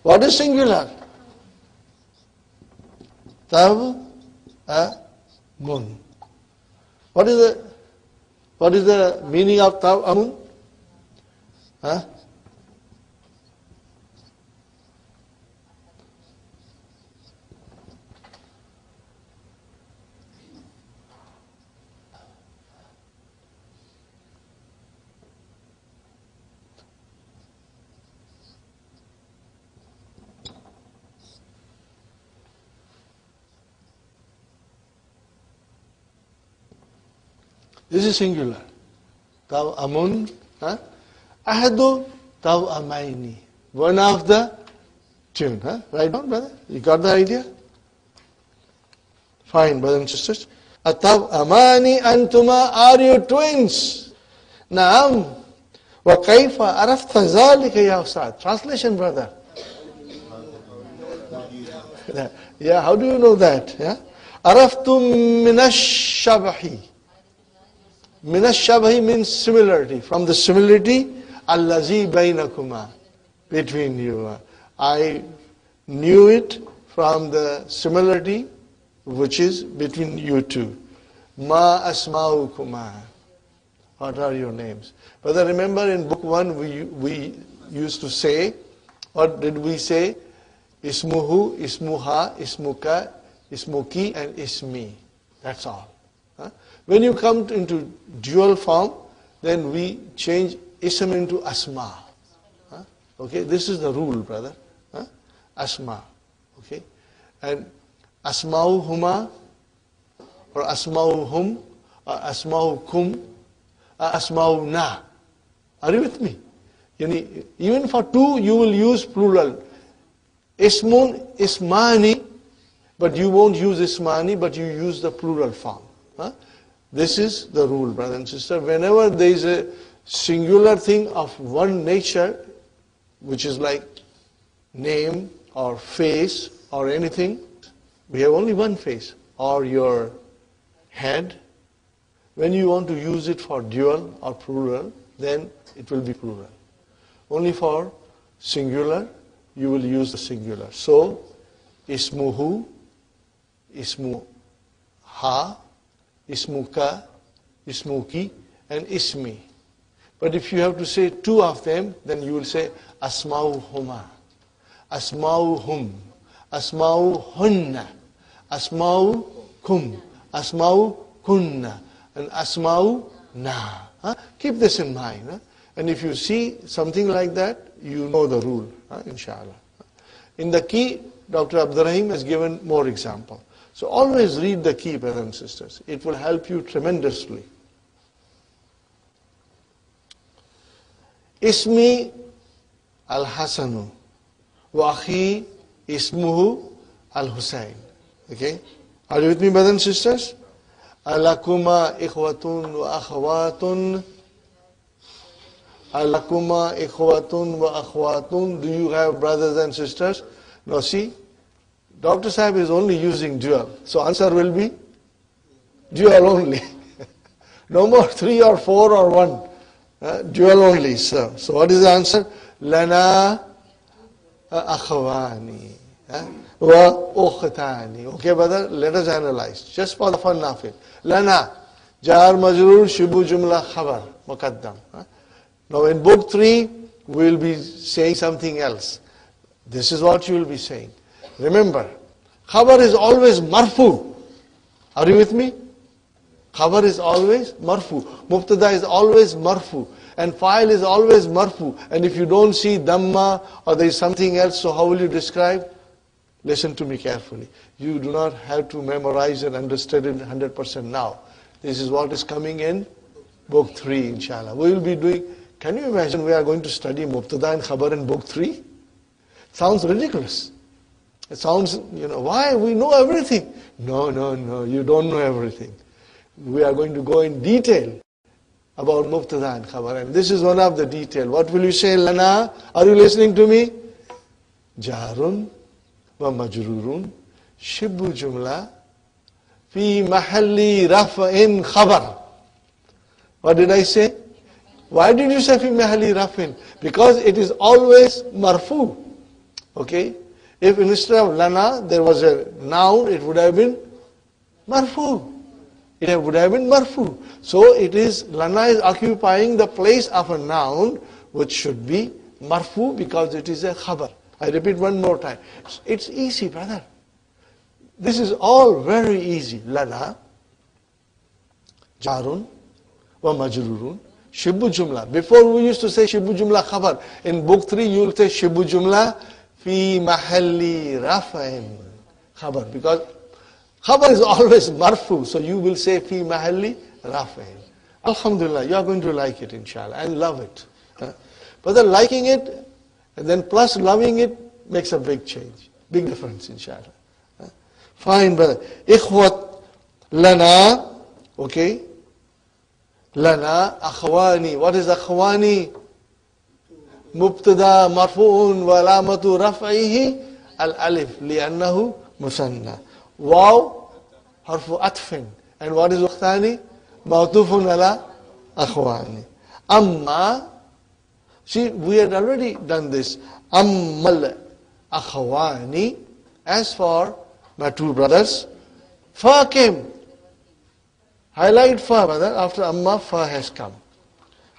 What is singular? Tab amun. What is the meaning of tab amun? This is singular. Taw amun. Ahadu taw amaini. One of the tune. Right down, brother? You got the idea? Fine, brothers and sisters. Ataw amani antuma, are you twins? Naam. Wa kaifa arafta zalika ya ustad. Translation, brother. Yeah, how do you know that? Yeah? Araftum minash shabahi. Minash shabahi means similarity. From the similarity, allazi bainakuma, between you. I knew it from the similarity which is between you two. Ma asma'ukuma. What are your names? Brother, remember in book 1 we used to say, what did we say? Ismuhu, ismuha, ismuka, ismuki, and ismi. That's all. When you come into dual form, then we change ism into asma. Okay, this is the rule, brother. Asma. Okay, and asma'uhuma or asma'uhum or asma'ukum or asma'una. Are you with me? Even for two, you will use plural. Ismun, ismani, but you won't use ismani, but you use the plural form. This is the rule, brother and sister. Whenever there is a singular thing of one nature, which is like name or face or anything, we have only one face, or your head. When you want to use it for dual or plural, then it will be plural. Only for singular, you will use the singular. So, ismuhu, ismuha, ismuka, ismuki, and ismi. But if you have to say two of them, then you will say asma'uhuma, asma'uhum, asma'uhunna, asma'ukum, asma'ukunna, and asma'una. Keep this in mind. And if you see something like that, you know the rule, inshallah. In the key, Dr. Abdurrahim has given more example. So always read the key, brothers and sisters. It will help you tremendously. Ismi al-Hasanu wa akhi ismuhu al-Husayn. Okay? Are you with me, brothers and sisters? Alakuma ikhwatun wa akhawatun Alakuma ikhwatun wa akhwatun. Do you have brothers and sisters? Now see, Dr. Sahib is only using dual. So answer will be dual only. No more 3 or 4 or 1. Dual only. So what is the answer? Lana akhwani wa ukhtani. Okay, brother, let us analyze. Just for the fun of it. Lana, jar majroor, shibu jumla khabar, muqaddam. Now in book 3, we will be saying something else. This is what you will be saying. Remember, khabar is always marfu. Are you with me? Khabar is always marfu. Mubtada is always marfu. And fa'il is always marfu. And if you don't see dhamma or there is something else, so how will you describe? Listen to me carefully. You do not have to memorize and understand it 100% now. This is what is coming in book 3, inshallah. We will be doing, can you imagine we are going to study Mubtada and Khabar in book 3? Sounds ridiculous. It sounds, why? We know everything. No, you don't know everything. We are going to go in detail about Mubtada and Khabar. And this is one of the detail. What will you say, Lana? Are you listening to me? Jarun wa majrurun shibbu jumla fi mahalli raf'in khabar. What did I say? Why did you say fi mahalli raf'in? Because it is always marfu. Okay? If instead of lana there was a noun, it would have been marfu. It would have been marfu. So it is, lana is occupying the place of a noun which should be marfu because it is a khabar. I repeat one more time. It's easy, brother. This is all very easy. Lana, jarun, wa majrurun, shibbu jumla. Before we used to say shibbu jumla khabar. In book 3 you will say shibbu jumla fi mahalli rafa'in khabar. Because khabar is always marfu. So you will say fi mahalli rafa'in. Alhamdulillah, you are going to like it, inshallah, and love it. But the liking it, and then plus loving it, makes a big change. Big difference, inshallah. Fine, brother. Ikhwat lana, okay? Lana akhwani. What is akhwani? Mubtada marfu'un wa alamatu raf'ihi al-alif li'annahu musanna. Waw harfu atfin. And what is ukhtani? Ma'tufun ala akhwani. Amma, see, we had already done this. Ammal akhwani. As for my 2 brothers, fa came. Highlight fa, brother. After amma, fa has come.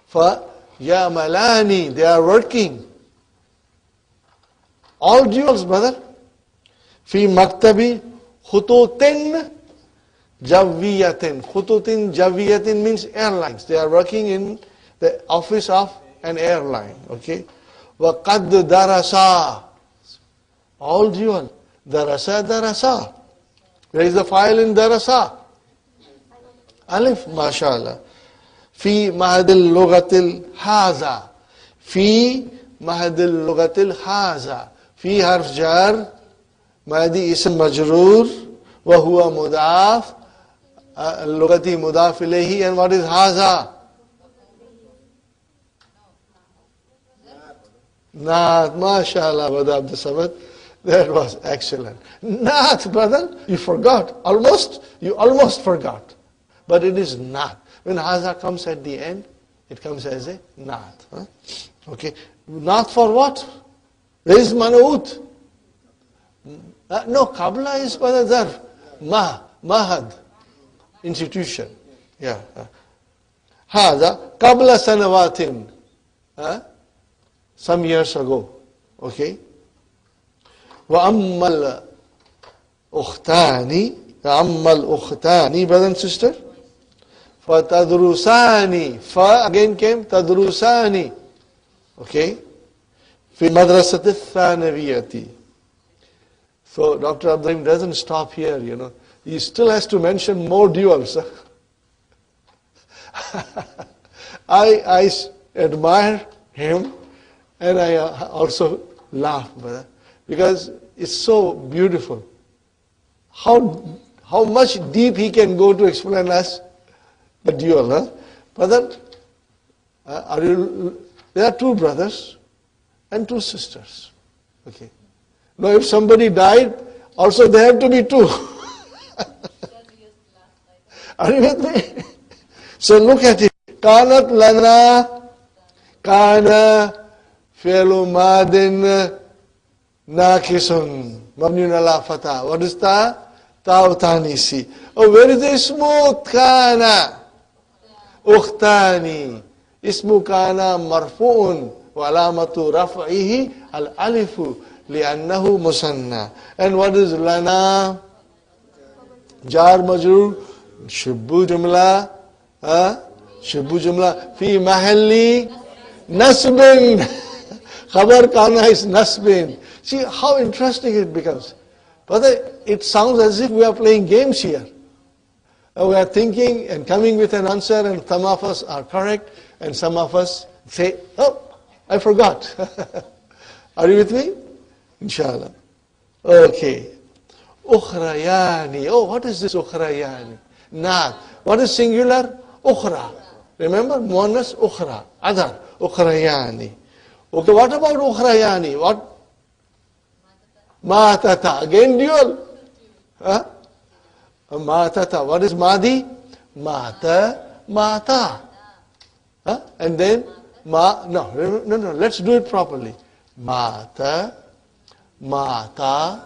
Fa yamalani. They are working. All duals, brother. Fi maktabi khututin jawiyatin. Khututin jawiyatin means airlines. They are working in the office of an airline. Okay. Wa qad darasa. All dual. Darasa, darasa. Where is the file in darasa? Alif, mashallah. Fi mahadil lugatil haza. Fi mahadil lugatil haza. Fi harf jar. Mahadi ism majroor. Wa huwa mudaf. Lugati mudaf ilayhi. And what is haza? Naat, mashallah, brother Abdul Samad. That was excellent. Naat, brother, you forgot. You almost forgot. But it is not. When haza comes at the end, it comes as a naat. Huh? Okay. Naat for what? Where is manaut? No, qabla is for the zarf. Mahad. Institution. Yeah. Haza, qabla sanawatin. Some years ago. Okay. وَأَمَّا الْأُخْتَانِ brother and sister. فَتَدْرُسَانِ Fa again came, تَدْرُسَانِ. Okay. فِي مَدْرَسَةِ الثَّانَوِيَّةِ. So Dr. Abdurrahim doesn't stop here, He still has to mention more duals. I admire him and I also laugh, brother. Because it's so beautiful. How much deep he can go to explain us the dual, huh? Brother, are you There are 2 brothers and 2 sisters. Okay. Now if somebody died, also there have to be 2. Are you with me? So look at it. Kanat lana, kana fi'lu madin nakisun. Mabniun ala fatah. What is ta? Ta'utanisi. Oh, where is the ismu kana? Ukhtani. Ismu kana marfu'un. Wa alamatu raf'ihi al-alifu. Li'annahu musanna. And what is lana? Jar majrur. Shibbu jumla. Shibbu jumla. Fi mahalli nasbin. Khabar kana is nasbin. See how interesting it becomes. Brother, it sounds as if we are playing games here. We are thinking and coming with an answer, and some of us are correct, and some of us say, oh, I forgot. Are you with me? Inshallah. Okay. Ukhrayani. Oh, what is this ukhrayani? Naat. What is singular? Ukhra. Remember? Muannas ukhra. Other. Ukhrayani. Okay, what about ukhrayani? What? Matata. Again dual. Huh? Matata. What is madi? Mata. Mata. Huh? And then no, let's do it properly. Mata. Mata.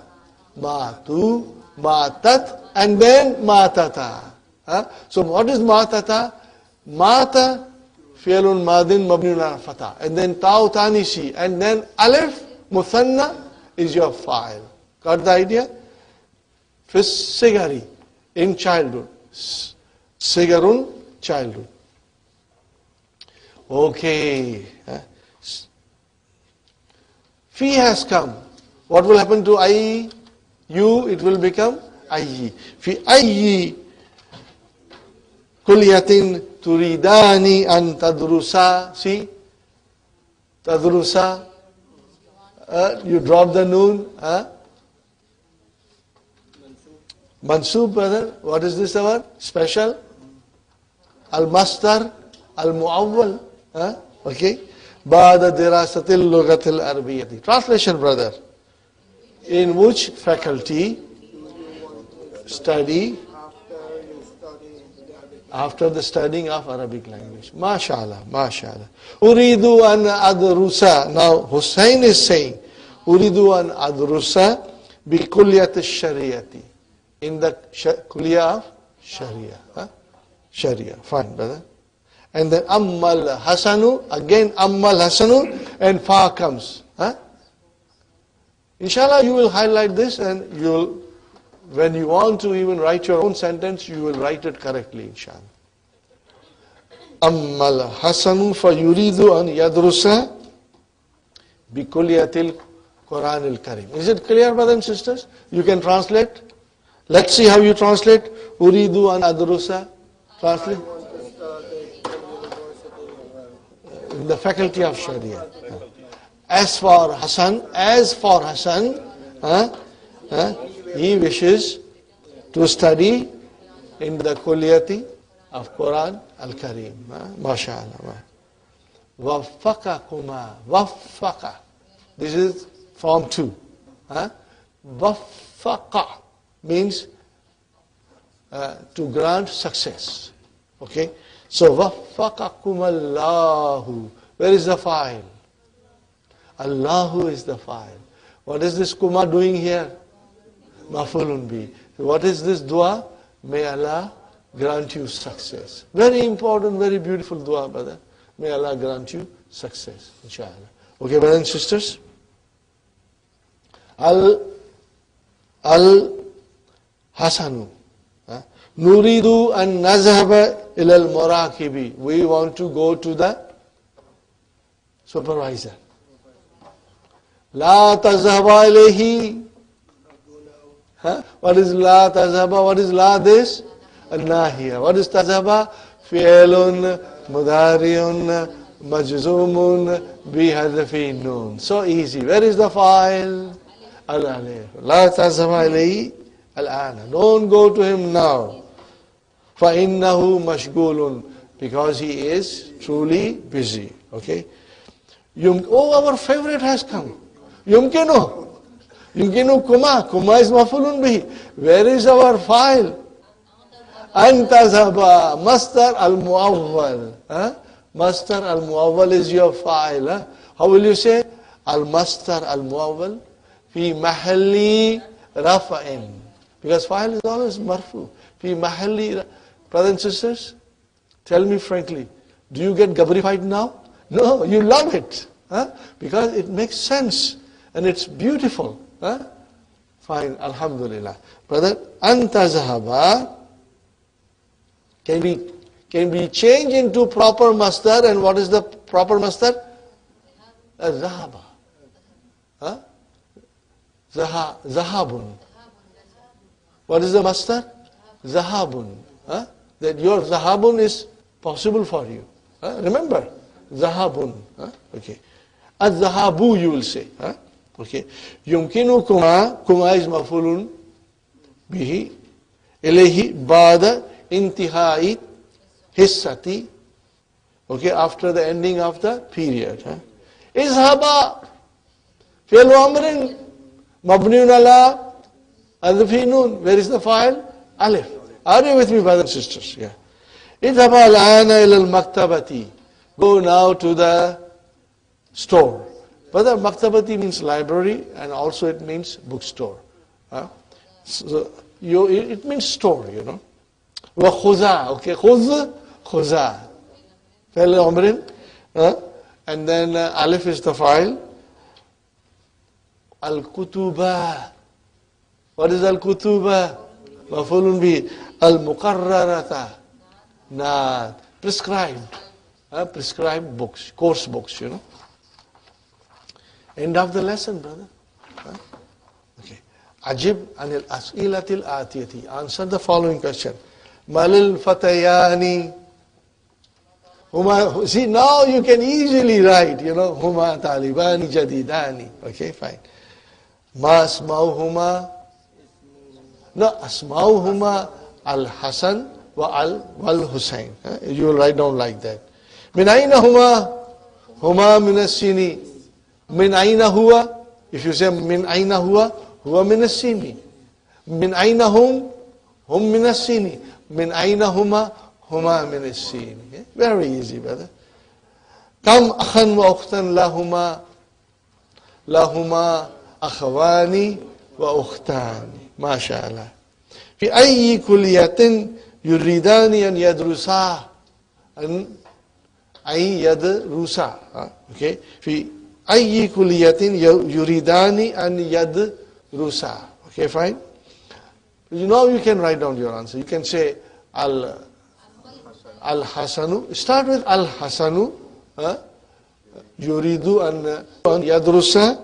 Matu. Matat. And then matata. Huh? So what is matata? Mata. Fi'lun madin mabniun ala fatah. And then ta'u tanisi. And then alif. Muthanna is your file. Got the idea? First sigari. In childhood. Sigarun, childhood. Okay. Fi has come. What will happen to I? You, it will become I. Fi ayyi kulliyatin turidani an tadrusa. See? Tadrusa. You drop the noon. Mansoob, brother. What is this word? Special. Al-Mastar. Al-Mu'awwal. Okay. Ba'da dirasatil lughatil arabiyyati. Translation, brother. In which faculty study after the studying of Arabic language. MashaAllah, MashaAllah. Uridu an adrusa. Now Hussein is saying, Uridu an adrusa bi kulliyat al-shariyati. In the kulliyah of Sharia. Sharia. Fine, brother. And then Ammal Hasanu. Again Ammal Hasanu. And Fa comes. Inshallah, you will highlight this, and you will, when you want to even write your own sentence, you will write it correctly, inshallah. Ammal Hasanu fa yuridu an yadrusa bi kulliyatil Qur'an al-Karim. Is it clear, brothers and sisters? You can translate. Let's see how you translate. Uridu an adrusa. Translate. In the faculty of Sharia. As for Hassan, he wishes to study in the kulliyati of Quran al-Karim. MashaAllah. Waffaqakuma. Waffaqa. This is form 2. Waffaqa means to grant success. Okay? So waffaqakumallahu. Where is the file? Allahu is the file. What is this kuma doing here? Mafulun bi. What is this dua? May Allah grant you success. Very important, very beautiful dua, brother. May Allah grant you success, inshallah. Okay, brothers and sisters? Al-Hasanu. Nuridu an nazhaba ila al-muraqibi. We want to go to the supervisor. La tazhaba ilayhi. What is la tazhaba? What is la this? Al-nahiya. What is tazhaba? Fi'lun mudari'un majzumun bihadfi nun. So easy. Where is the file? Al-alif. La tazhaba ilayhi al-ana. Don't go to him now. فَإِنَّهُ مَشْغُولٌ. Because he is truly busy. Okay? Oh, our favorite has come. Yumkinu. Yumkinu kuma. Kuma is mafulun bihi. Where is our file? Antazhaba. Masdar al-muawwal. Masdar al-muawwal is your file. How will you say? Al-masdar al-muawwal fi mahalli rafa'in. Because file is always marfu. Fi mahalli. Brothers and sisters, tell me frankly, do you get gabrified now? No, you love it. Because it makes sense and it's beautiful. Fine, alhamdulillah. Brother, anta zahaba can be changed into proper masdar, and what is the proper masdar? Zahaba. Zahabun. What is the masdar? Zahabun. That your zahabun is possible for you. Remember, zahabun. Okay. Az-zahabu you will say. Okay. Yumkinu kuma is mafulun bihi ilayhi ba'da intihai hissati. Okay, after the ending of the period. Izhaba fi'l amrin mabniun ala adfi nun. Where is the file? Alif. Are you with me, brothers and sisters? Yeah. Idhaba al-ana ila al-maktabati. Go now to the store. Brother, maktabati means library, and also it means bookstore. So it means store, you know. Wa khuza, okay, khuza. Fi'l amrin. And then alif is the file. Al-kutuba. What is al-kutuba? Mafulun bi al-muqarrarata. Prescribed. Prescribed books, course books, you know. End of the lesson, brother. Okay. Ajib anil as'ilatil atiyati. Answer the following question. Malil fatayani. Huma. See, now you can easily write, you know, huma talibani jadidani. Okay, fine. Ma asma'uhuma. No, asma'uhuma al-Hasan wal-Husayn. You will write down like that. Min ayna huma? Huma min as-sini. Min ayna huwa? If you say min ayna huwa min as-sini. Min ayna hum min as-sini. Min ayna huma min as-sini. Very easy, brother. Kam akhan wa ukhtan lahuma akhawani wa ukhtani. MashaAllah. في أي كلية يريدان أن يدرسا أي يدرسا. Okay. في أي كلية يريدان أن يدرسا. Okay, fine. You know, you can write down your answer. You can say Al-Hasanu. Start with Al-Hasanu. Yuridu an yadrusa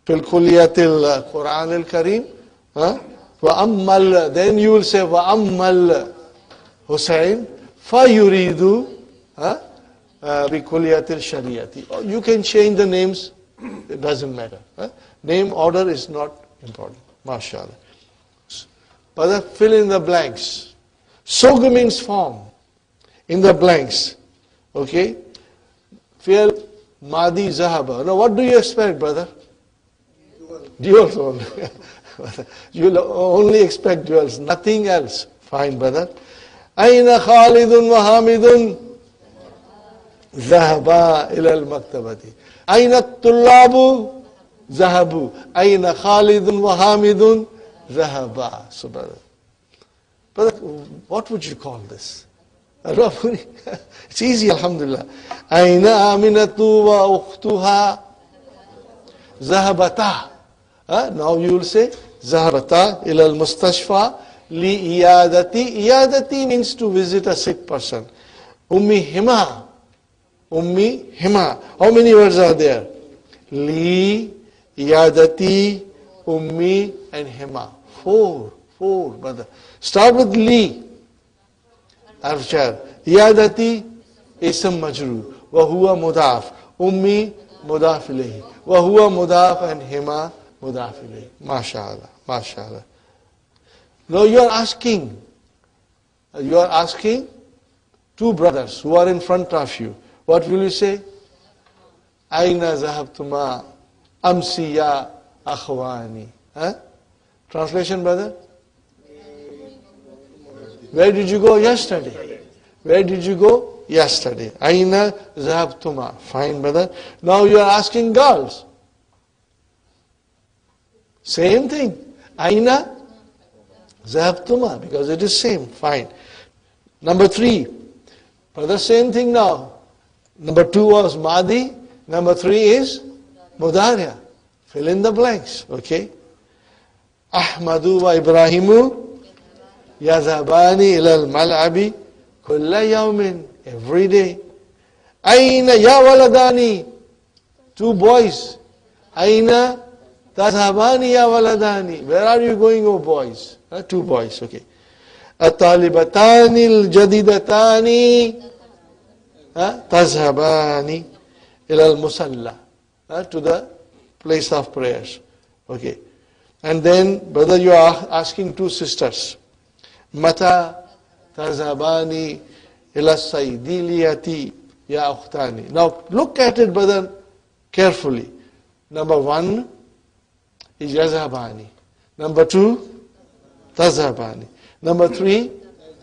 fil kuliyatil Qur'an al-Karim. Then you will say وَأَمَّا الْحُسَيْنِ فَيُرِيدُ بِكُلِيَةِ الشَّرِيَةِ. You can change the names, it doesn't matter. Name order is not important. MashaAllah. But fill in the blanks. Sug means form. In the blanks. Okay? Fill Madi Zahaba. Now what do you expect, brother? Duals only. You only expect duals, nothing else. Fine, brother. Aina Khalidun wa Hamidun Zahaba ila al-maktabati. Aina Tullabu Zahabu. Aina Khalidun wa Hamidun Zahaba. So, brother, what would you call this? It's easy, alhamdulillah. Aina Aminatu wa ukhtuha Zahabata. Now you will say Zahabata ila al-mustashfa li iyadati. Iyadati means to visit a sick person. Ummi hima. Ummi hima. How many words are there? Li, iyadati, ummi and hima. Four, brother. Start with li. Arshad. Iyadati ism majrur. Wa huwa mudaf. Ummi mudaf ilayhi. Wa huwa mudaf and hima mudaf ilayhi. MashaAllah. MashaAllah. Now you are asking two brothers who are in front of you. What will you say? Aina zahabtuma amsi ya akhwani. Translation, brother? Where did you go yesterday? Where did you go yesterday? Aina zahabtuma. Fine, brother. Now you are asking girls. Same thing. Aina zahabtuma, because it is same. Fine. Number 3. Brother, same thing now. Number 2 was Madi. Number 3 is Mudariya. Fill in the blanks. Okay. Ahmadu wa Ibrahimu yazhabani ila al-mal'abi kulla yawmin. Every day. Aina ya waladani. 2 boys. Aina tazhabani ya waladani. Where are you going, oh boys? 2 boys. Okay. At-talibatani al-jadidatani tazhabani ila al-musalla. To the place of prayers. Okay. And then, brother, you are asking 2 sisters. Mata tazhabani ila saydiliyati ya ukhtani. Now, look at it, brother, carefully. Number 1 is yazhabani. Number 2, tazhabani. Number 3,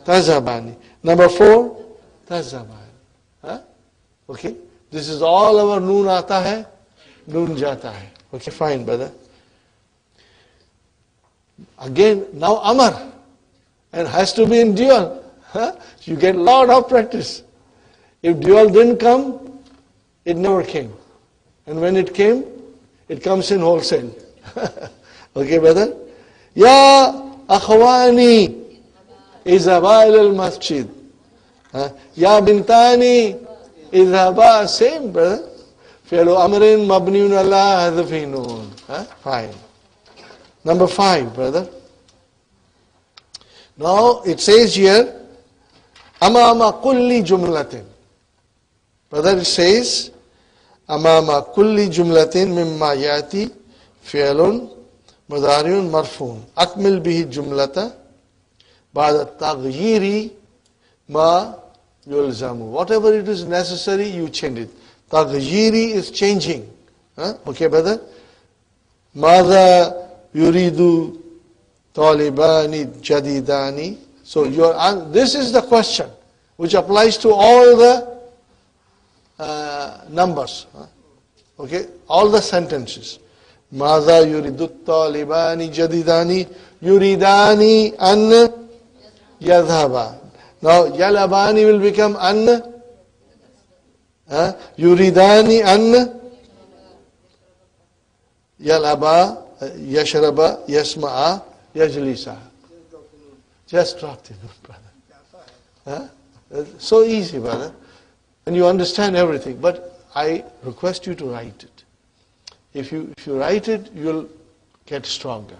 tazhabani. Number 4, tazhabani. Okay? This is all our noon aata hai, noon jata hai. Okay, fine, brother. Again, now Amar. And has to be in dual. You get a lot of practice. If dual didn't come, it never came. And when it came, it comes in wholesale. Okay, brother? Ya akhwani izhaba ila al-masjid. Ya bintani izhaba. Same, brother. Fi'lu amrin mabniun ala hadfi noon. Fine. Number 5, brother. Now it says here, amama kulli jumlatin. Brother, it says, amama kulli jumlatin mimma yati fi'lun mudari'un marfu'un. Akmil bihi jumlata ba'da taghyiri ma yulzamu. Whatever it is necessary, you change it. Taghyiri is changing. Okay, brother? Mada yuridu talibani jadidani. So this is the question which applies to all the numbers. Okay, all the sentences. Mada yuridu talibani jadidani yuridani an yadhaba. Now yalabani will become an. Yuridani an yalaba yashraba yasma'a yajlisa. Just dropped it, brother. So easy, brother. And you understand everything. But I request you to write it. If you write it, you'll get stronger.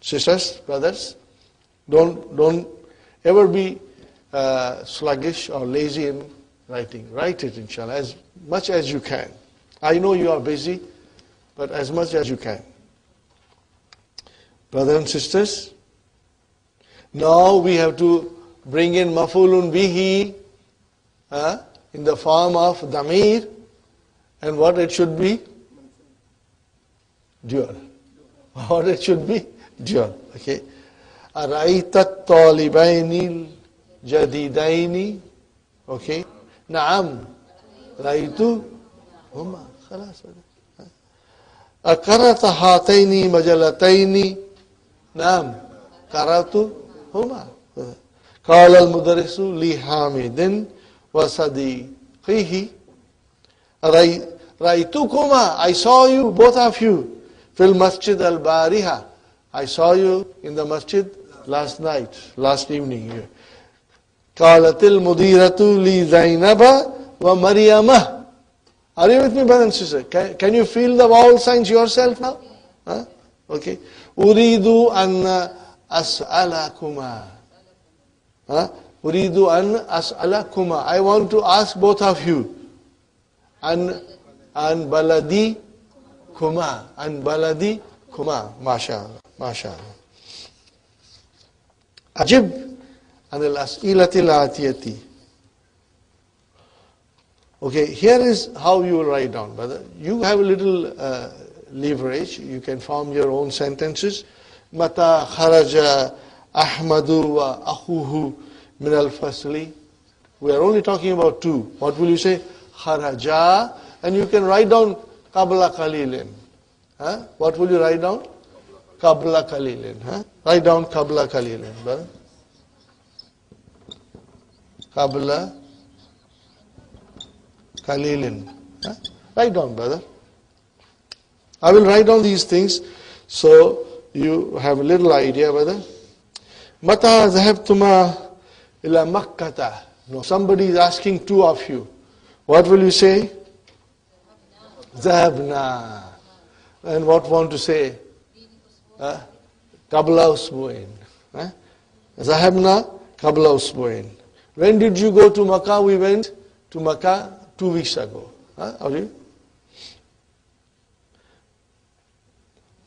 Sisters, brothers, don't ever be sluggish or lazy in writing. Write it, inshallah, as much as you can. I know you are busy, but as much as you can. Brothers and sisters, now we have to bring in maf'ulun bihi in the form of damir, and what it should be? Dual. What it should be? Dual. Okay. Ara'ayta at-talibaini al-jadidaini. Okay. Na'am. Ra'aytu huma. Khalas. Akarata hataini majalataini. Na'am. Karatu huma. Qala al-mudarrisu li Hamidin wa sadiqihi. Ra'aytukuma. I saw you, both of you. Fil masjid al-bariha. I saw you in the masjid last night, last evening here. Qalatil mudiratu li Zainaba wa Maryama. Are you with me, brother and sister? Can you feel the vowel signs yourself now? Okay. Uridu an as'alakuma. Uridu an as'alakuma. I want to ask both of you. An baladi kuma. An baladi kuma. MashaAllah. MashaAllah. Ajib an al-as'ilati al-atiyati. Okay, here is how you will write down, brother. You have a little leverage. You can form your own sentences. Mata kharaja Ahmadu wa akhuhu min al-fasli. We are only talking about two. What will you say? Kharaja. And you can write down qabla qalilin. What will you write down? Qabla qalilin. Write down qabla qalilin, brother. Qabla qalilin. Write down, brother. I will write down these things so you have a little idea, brother. Mata zahabtuma ila Makkata. No, somebody is asking two of you. What will you say? Zahabna. And what want to say? Qabla usbu'in. Zahabna qabla usbu'in. When did you go to Makkah? We went to Makkah 2 weeks ago. Are you?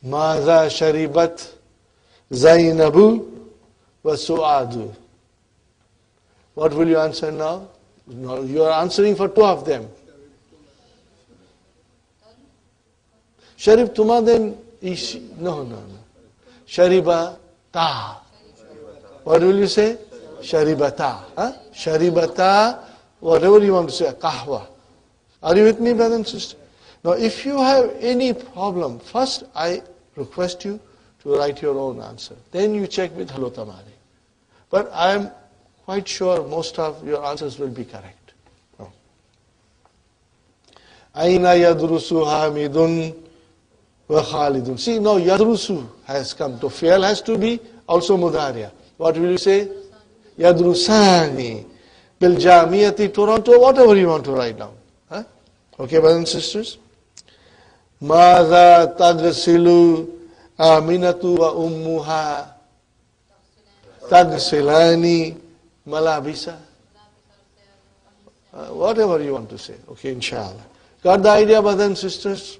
Maza sharibat Zainabu wa Su'adu. What will you answer now? No, you are answering for two of them. Sharib Tuma then is no. Shariba ta. What will you say? Sharibata. Sharibata, whatever you want to say, kahwa. Are you with me, brother and sister? Now, if you have any problem, first I request you to write your own answer. Then you check with Hello Tamari. But I am quite sure most of your answers will be correct. Aina yadrusu hamidun wa khalidun. See, now yadrusu has come. To fail has to be also mudariya. What will you say? Yadrusani bil jamiyati Toronto, whatever you want to write down. Okay, brothers and sisters? Madha tagsilu Aminatu wa ummuha tagsilani malabisa. Whatever you want to say. Okay, inshallah. Got the idea, brothers and sisters?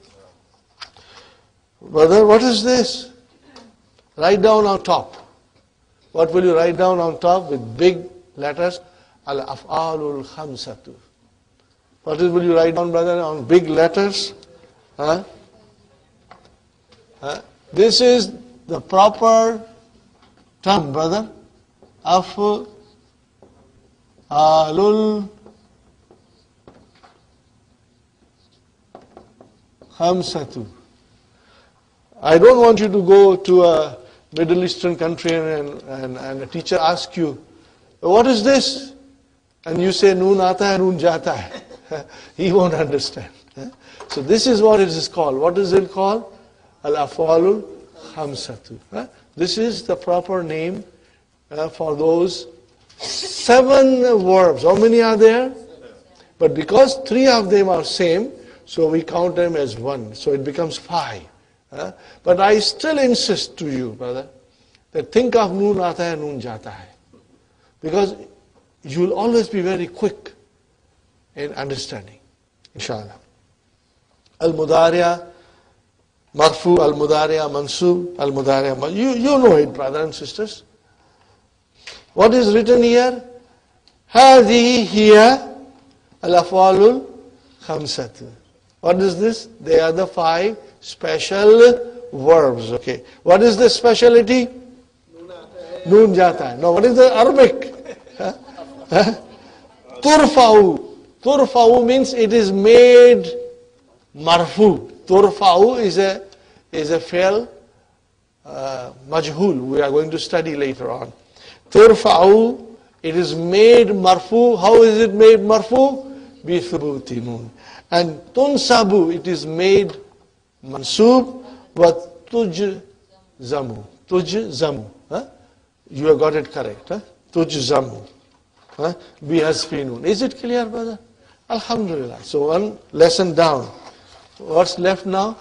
Brother, what is this? Write down on top. What will you write down on top with big letters? Al-af'alul khamsatu. What will you write down, brother, on big letters? This is the proper term, brother. Af'alul khamsatu. I don't want you to go to a Middle Eastern country and a teacher asks you, what is this? And you say, noon aata hai, noon jata hai. He won't understand. So this is what it is called. What is it called? Al-af'alul khamsatu. This is the proper name for those 7 verbs. How many are there? But because 3 of them are same, so we count them as 1. So it becomes 5. But I still insist to you, brother, that think of noon aata hai, noon jata hai. Because you will always be very quick in understanding, inshallah. Al-Mudariya, Marfu, Al-Mudariya, Mansub, Al-Mudariya. You know it, brothers and sisters. What is written here? Hadihi hiya al-af'alul khamsatu. What is this? They are the 5 special verbs. Okay. What is the speciality? Noon jata hai. Now, what is the Arabic? Turfa'u. Turfa'u means it is made marfu. Turfa'u is a fail majhul. We are going to study later on. Turfa'u, it is made marfu. How is it made marfu? Bi thubuti noon. And tunsabu, it is made mansub wa tujzamu. Tujzamu. You have got it correct. Tujzamu. Bi hasfi noon. Is it clear, brother? Alhamdulillah. So one lesson down. What's left now?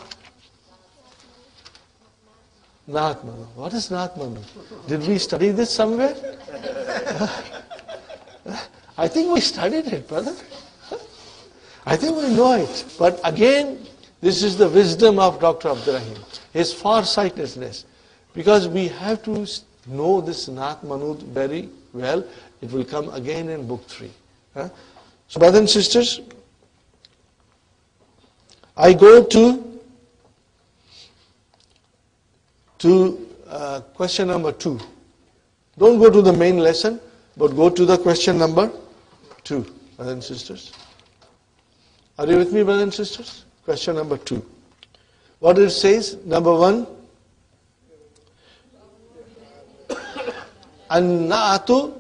Naat Manu. What is Naat Manu? Did we study this somewhere? I think we studied it, brother. I think we know it. But again, this is the wisdom of Dr. Abdurrahim. His farsightedness. Because we have to know this Naat Manu very well. It will come again in book 3. So brothers and sisters, I go to question number 2. Don't go to the main lesson, but go to the question number 2, brothers and sisters. Are you with me, brothers and sisters? Question number 2. What it says? Number 1. An-na'atu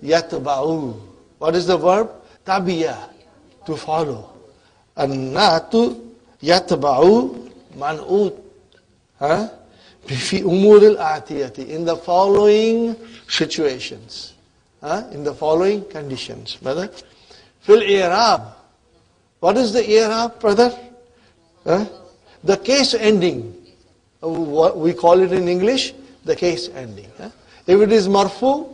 yatba'u. What is the verb? Tabiya, to follow. An-na'atu yatba'u man'ut. Fi umur al-atiyati. In the following situations. In the following conditions, brother. Fil i'rab. What is the i'rab, brother? The case ending. What we call it in English, the case ending. If it is marfu,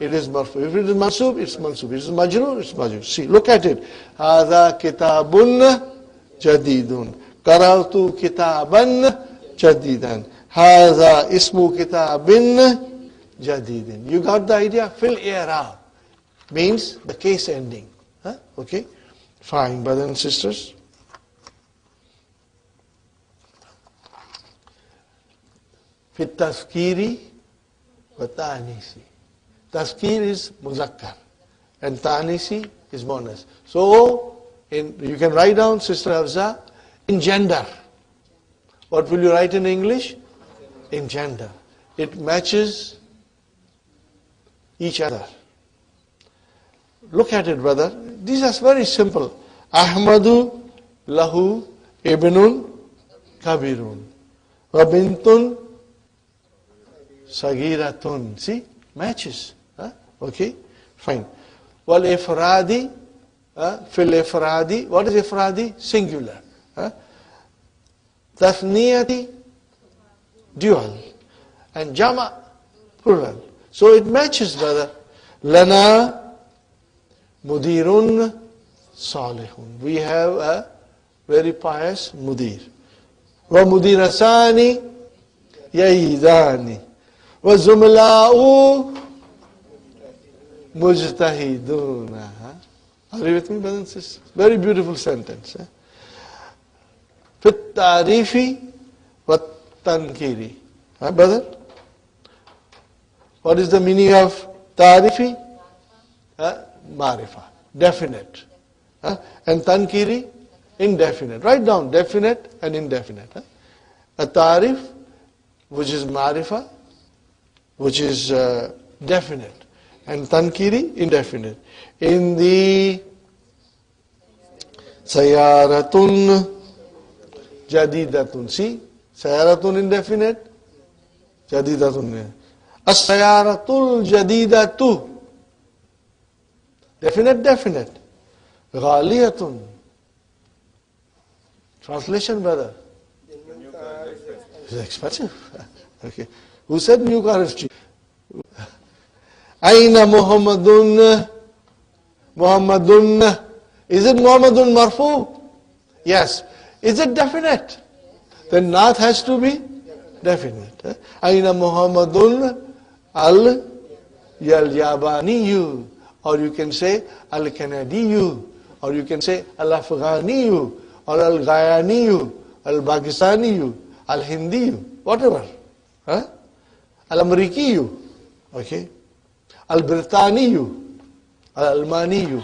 it is marfu. If it is mansub, it's mansub. If it is majroor, it's majroor. See, look at it. Hadha kitabun jadidun. Qara'tu kitaban jadidan. Hadha ismu kitabin jadidin. You got the idea? Fil i'rab means the case ending. Okay? Fine, brothers and sisters. في التذكير والتأنيث. Tazkir is muzakkar and ta'nisi is muannas. So you can write down, Sister Hafza, in gender. What will you write in English? In gender. It matches each other. Look at it, brother. These are very simple. Ahmadu lahu ibnun kabirun wa bintun sagiratun. See? Matches. Okay? Fine. Wal ifradi, fil ifradi. What is ifradi? Singular. Tathniyati, dual. And jama, plural. So it matches, brother. Lana mudirun salihun. We have a very pious mudir. Wa mudirasani yaidani. Wa zumla'u mujtahiduna. Are you with me, brothers and sisters? Very beautiful sentence. Fit tarifi wa tankiri. Brother? What is the meaning of tarifi? Marifa. Definite. And tankiri? Indefinite. Write down definite and indefinite. A tarif, which is marifa, which is definite. And tankiri, indefinite. In the sayaratun jadidatun. See? Sayaratun indefinite. Jadidatun. As-sayaratul jadidatu. Definite, definite. Ghaliyatun. Translation, brother. It's expensive. Okay. Who said new car is cheap? Aina Muhammadun. Muhammadun. Is it Muhammadun marfu? Yes. Is it definite? Then naat has to be definite. Aina Muhammadun al-Yabaniyu. Or you can say al-Kanadiyu. Or you can say al-Afghaniyu. Or al-Gayaniyu. Al-Pakistaniyu. Al-Hindiyu. Whatever. Al-Amrikiyu. Okay. Al-Britaniyu. Al-Almaniyu.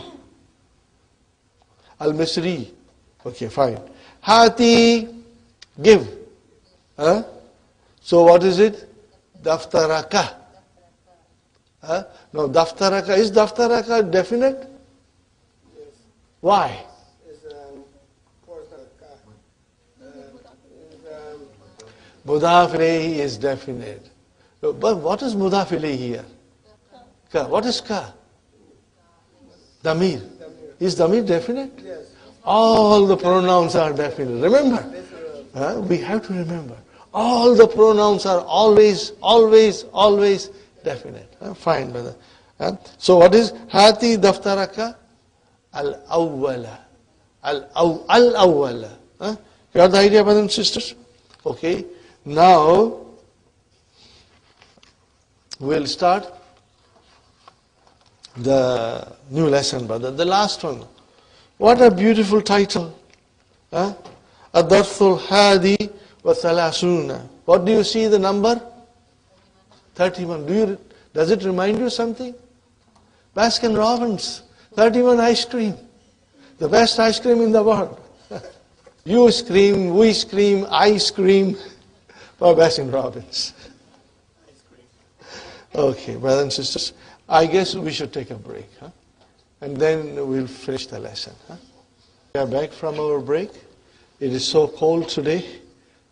Al-Misri. Okay, fine. Hati, give. So what is it? Daftaraka. No, daftaraka. Is daftaraka definite? Yes. Why? Mudaf ilayhi is definite. But what is mudaf ilayhi here? Ka. What is ka? Damir. Is damir definite? Yes. All the pronouns are definite. Remember? We have to remember. All the pronouns are always, always, always definite. Fine, brother. So what is hati daftaraka? Al-awwala. Al-awwala. You got the idea, brothers and sisters? Okay. Now, we'll start the new lesson, brother. The last one. What a beautiful title. Ad-Darthul Hadi wa Thalasuna. What do you see the number? 31. Does it remind you something? Baskin Robbins, 31 ice cream. The best ice cream in the world. You scream, we scream, I scream for Baskin Robbins. Okay, brothers and sisters, I guess we should take a break. And then we'll finish the lesson. We are back from our break. It is so cold today,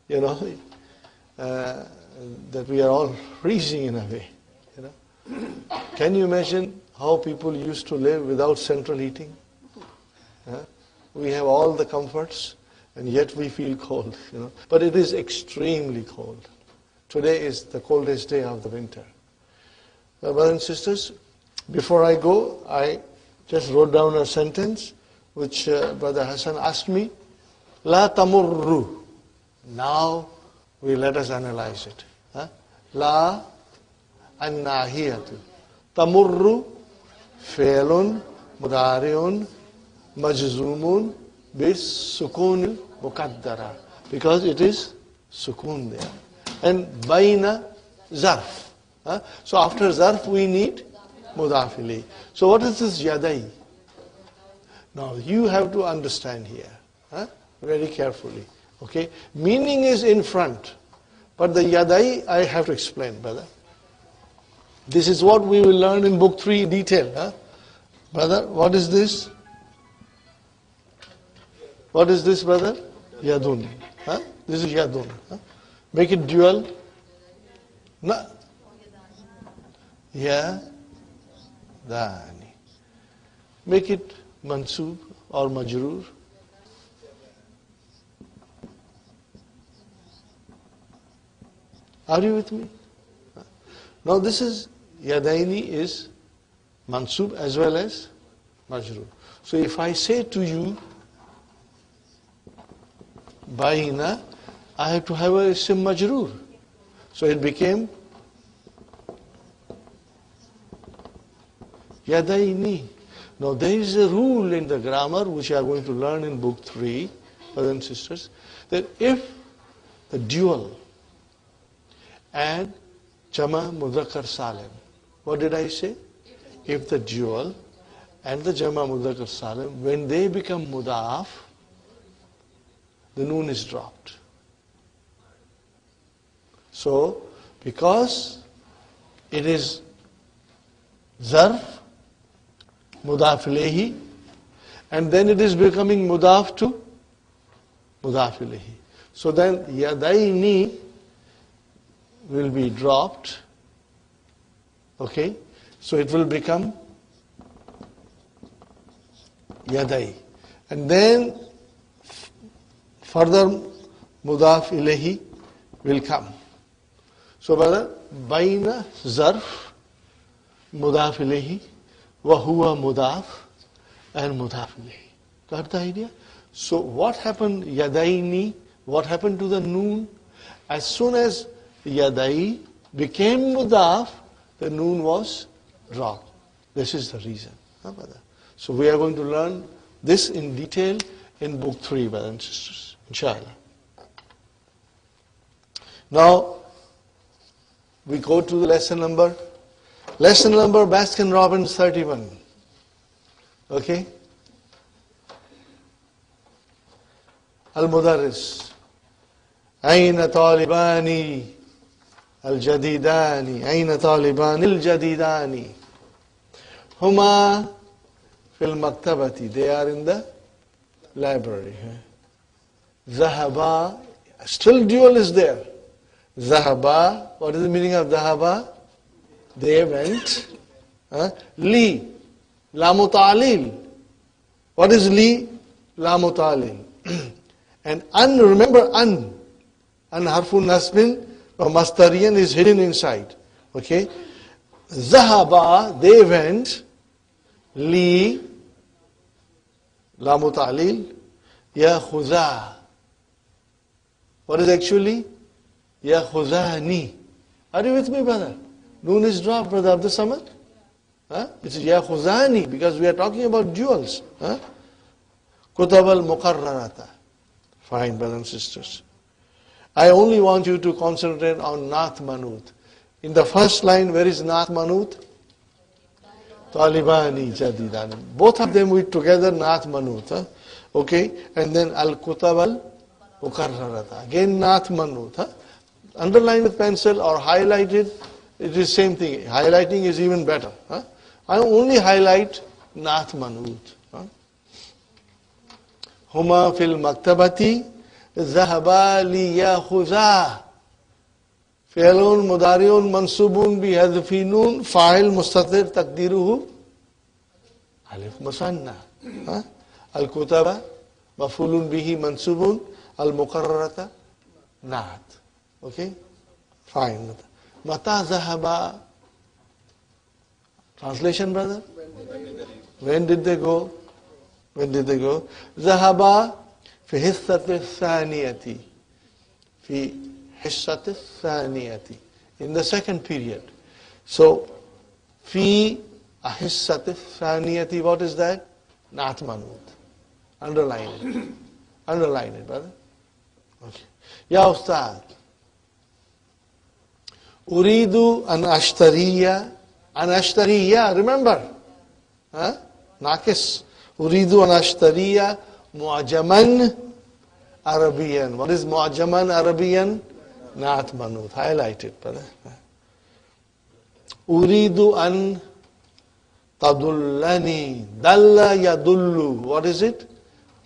that we are all freezing in a way. Can you imagine how people used to live without central heating? We have all the comforts, and yet we feel cold. But it is extremely cold. Today is the coldest day of the winter. Brothers and sisters, before I go, I just wrote down a sentence which Brother Hassan asked me. La tamurru. Now let us analyze it. La annahiyatu. Tamurru fi'lun mudari'un majzumun bis sukun muqaddara. Because it is sukun there. And baina zarf. So after zarf we need mudaf ilayh. So what is this yadai? Now you have to understand here. Very carefully. Okay? Meaning is in front. But the yadai I have to explain, brother. This is what we will learn in book 3 in detail. Brother, what is this? What is this, brother? Yadun. This is yadun. Make it dual. Na. Yadani. Make it mansub or majroor. Are you with me? Now this is, yadaini is mansub as well as majroor. So if I say to you, baina, I have to have a isim majroor. So it became yadaini. Now there is a rule in the grammar which you are going to learn in book 3, brothers and sisters, that if the dual and Jama Mudhakkar Salim. What did I say? If the dual and the Jama Mudhakkar Salim, when they become mudaf, the noon is dropped. So, because it is zarf, mudaf ilayhi, and then it is becoming mudaf to mudaf ilayhi. So then yadaini will be dropped. Okay? So it will become yadai. And then further mudaf ilayhi will come. So brother, baina zarf mudaf ilayhi wa huwa mudaf and mudaf ilayhi. Got the idea? So what happened, yadaini, what happened to the noon? As soon as yadai became mudaf, the noon was dropped. This is the reason. So we are going to learn this in detail in book 3, brothers and sisters, inshallah. Now, we go to the lesson number Baskin Robbins 31. Okay? Al-Mudarris. أين طالبان الجديدان أين طالبان الجديدان هما في المكتبة. They are in the library. ذهبا, still dual is there. ذهبا, what is the meaning of ذهبا? They went. Li, lamu ta'lil. What is li? Lamu ta'lil. And an, remember an harfun nasbin or mastariyan is hidden inside. Okay? Zahaba, they went. Li, lamu ta'lil. Ya khuza. What is actually? Ya khuzani. Are you with me, brother? Noon is dropped, brother Abdul Samad. It is ya khuzani, because we are talking about duals. Kutab al-Muqarrarata. Fine, brothers and sisters. I only want you to concentrate on Nath Manut. In the first line, where is Nath Manut? Talibani Jadidani. Both of them with together Nath Manut. Huh? Okay, and then Al-Kutab al-Muqarrarata. Again Nath Manut. Huh? Underline with pencil or highlight it. It is same thing. Highlighting is even better. Huh? I only highlight Nath Manut. Huh? Huma fil maktabati ذهبا ليأخذا فعل مضارع منصوب بحذف نون فاعل مستتر تقديره ألف مثنى الكتب مفعول به منصوب المقررة نعت. Okay, fine. متى ذهب? Translation, brother? When did they go? When did they go? ذهب في حصة الثانية في حصة الثانية in the second period. So في حصة الثانية, what is that? Nath Manut. Underline it. Underline it, brother. Okay. يا أستاذ أريد أن أشتري remember ناقص أريد أن أشتري معجما عربيا. What is معجما عربيا? Nath Manut. Highlight it, brother. أريد أن تدلني. دل يدل. What is it?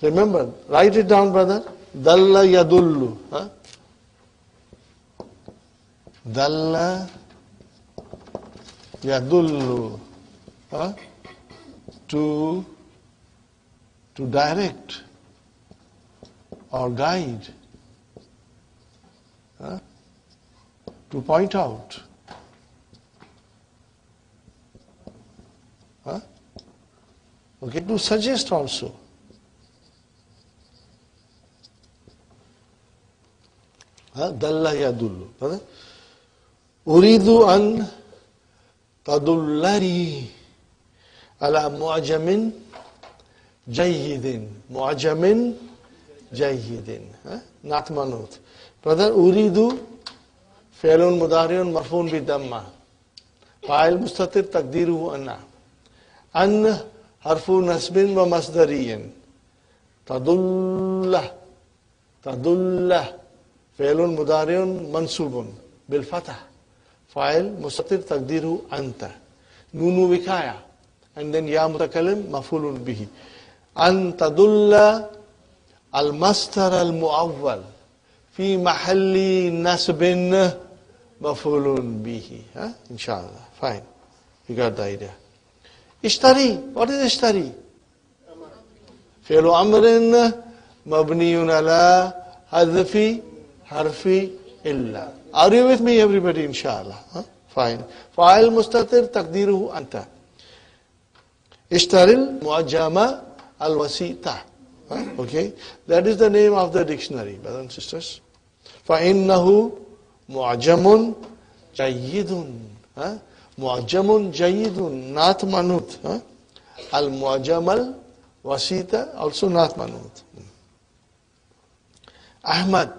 Remember, write it down, brother. دل يدل. دل يدل. To direct or guide, to point out. Okay, to suggest also. Dalla yadullu. Uridu an tadullari ala mu'ajamin jayyidin. Mu'ajamin jayyidin. Nath Manut. Brother, uridu fi'lun mudari'un marfu'un bidamma. Fa'il mustatir taqdiruhu anna. An harfu nasbin wa masdariyin. Tadullah. Tadullah. Fi'lun mudari'un mansubun bil fatah. Fa'il mustatir taqdiruhu anta. Nunu wikaya. And then ya mutakallim maf'ulun bihi. An tadulla al-mastar al-mu'awwal fi mahalli nasbin maf'ulun bihi. Inshallah. Fine. You got the idea. Ishtari. What is ishtari? Fi'lu amrin mabniyun ala hadfi harfi illa. Are you with me, everybody? Inshallah. Fine. Fa'il mustatir taqdiruhu anta. Ishtaril mu'ajjama al-wasita. Okay. That is the name of the dictionary, brothers and sisters. فَإِنَّهُ مُعْجَمٌ جَيِّدٌ. Mu'ajjamun jayyidun, Nath Manut. Al-mu'ajjam al-wasita, also Nath Manut. Ahmed,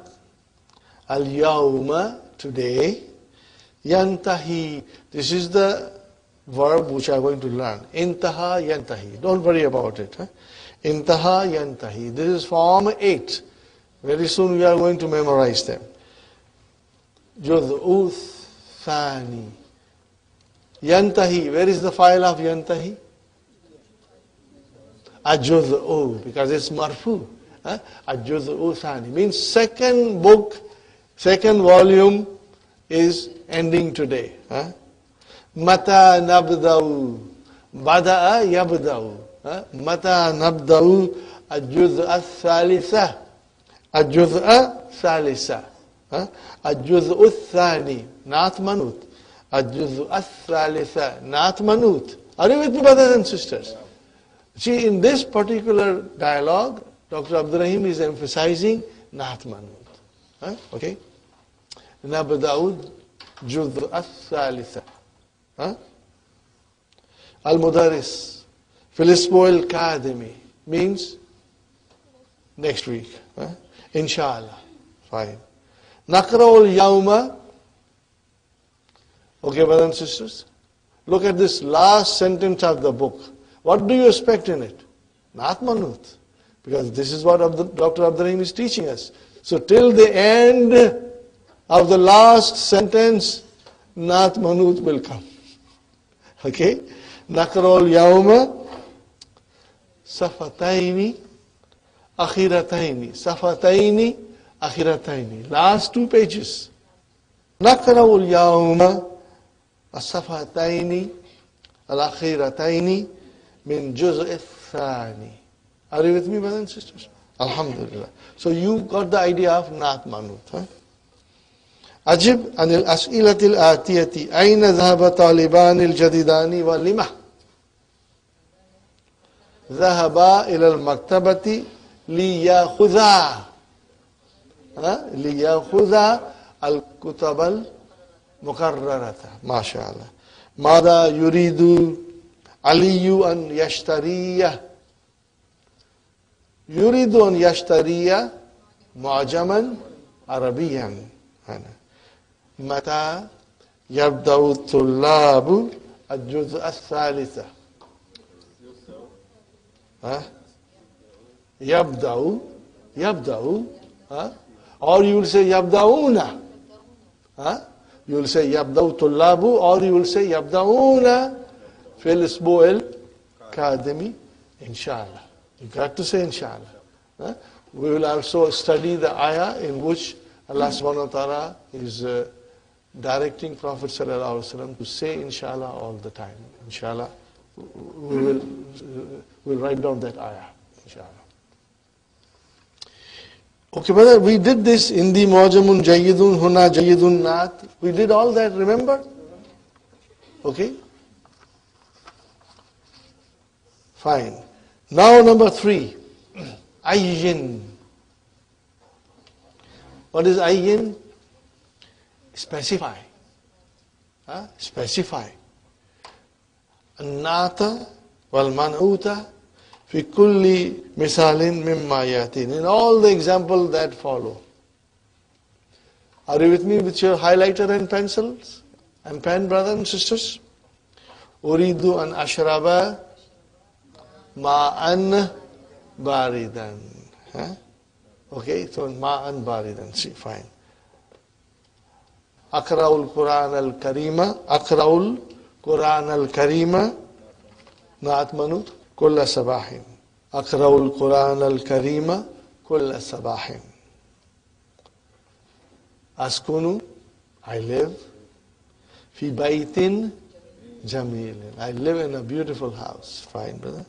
al-yawma, today. Yantahi, this is the verb which I am going to learn. Intaha yantahi. Don't worry about it. Intaha yantahi. This is form 8. Very soon we are going to memorize them. Juz'u thani. Yantahi. Where is the file of yantahi? Ajuz'u, because it's marfu. Ajuz'u thani means second book, second volume is ending today. Mata nabda'u. Bada'a yabda'u. Mata nabda'u al-juz'a thalitha. Al-juz'a thalitha. Al-juz'u thani. Nath Manut. Al-juz'a thalitha. Nath Manut. Are you with me, brothers and sisters? See, in this particular dialogue, Dr. Abdul Rahim is emphasizing Nath Manut. Okay? Nabda'u juz'a thalitha. Al-Mudaris, Filispo al-Kadimi, means next week. Inshallah. Fine. Naqra'ul yawma. Okay, brothers and sisters. Look at this last sentence of the book. What do you expect in it? Naat Manut. Because this is what Dr. Abdurrahim is teaching us. So till the end of the last sentence, Naat Manut will come. Okay? Naqra'ul yawma safataini akhirataini. Safataini akhirataini. Last 2 pages. Naqra'ul yawma الصفحتين الأخيرتين من جزء الثاني. Are you with me, brothers and sisters? Alhamdulillah. So you got the idea of Naat Manut. أجب عن الأسئلة الآتية. أين ذهب طالبان الجديدان ولما؟ ذهبا إلى المكتبة ليأخذا الكتب مقررة. ما شاء الله. ماذا يريد علي أن يشتريه؟ يريد أن يشتري معجما عربيا. متى يبدأ الطلاب الجزء الثالث؟ يبدأ or you will say يبدأون. You will say يبدأ الطلاب or you will say يبدأون في الأسبوع القادم إن شاء الله. You got to say inshallah. We will also study the ayah in which Allah subhanahu wa ta'ala is directing Prophet sallallahu alaihi wasallam to say inshallah all the time. Inshallah. We'll write down that ayah. Inshallah. Okay, brother, we did this in the Mu'jamun Jayyidun, Huna Jayyidun Naat. We did all that, remember? Okay? Fine. Now number 3. Ayyin. What is ayyin? Specify. Specify. An-nata wal-man'uta fi kulli misalin mimma yatin. In all the examples that follow. Are you with me with your highlighter and pencils and pen, brothers and sisters? Uridu an ashraba ma'an baridan. Okay, so ma'an baridan. See, fine. Aqra'ul Qur'an al-Karima. Aqra'ul Qur'an al-Karima. Naat Manut. Kulla sabahin. Aqra'ul Qur'an al-Karima. Kulla sabahin. Askunu. I live. Fi baytin jamilin. I live in a beautiful house. Fine, brother.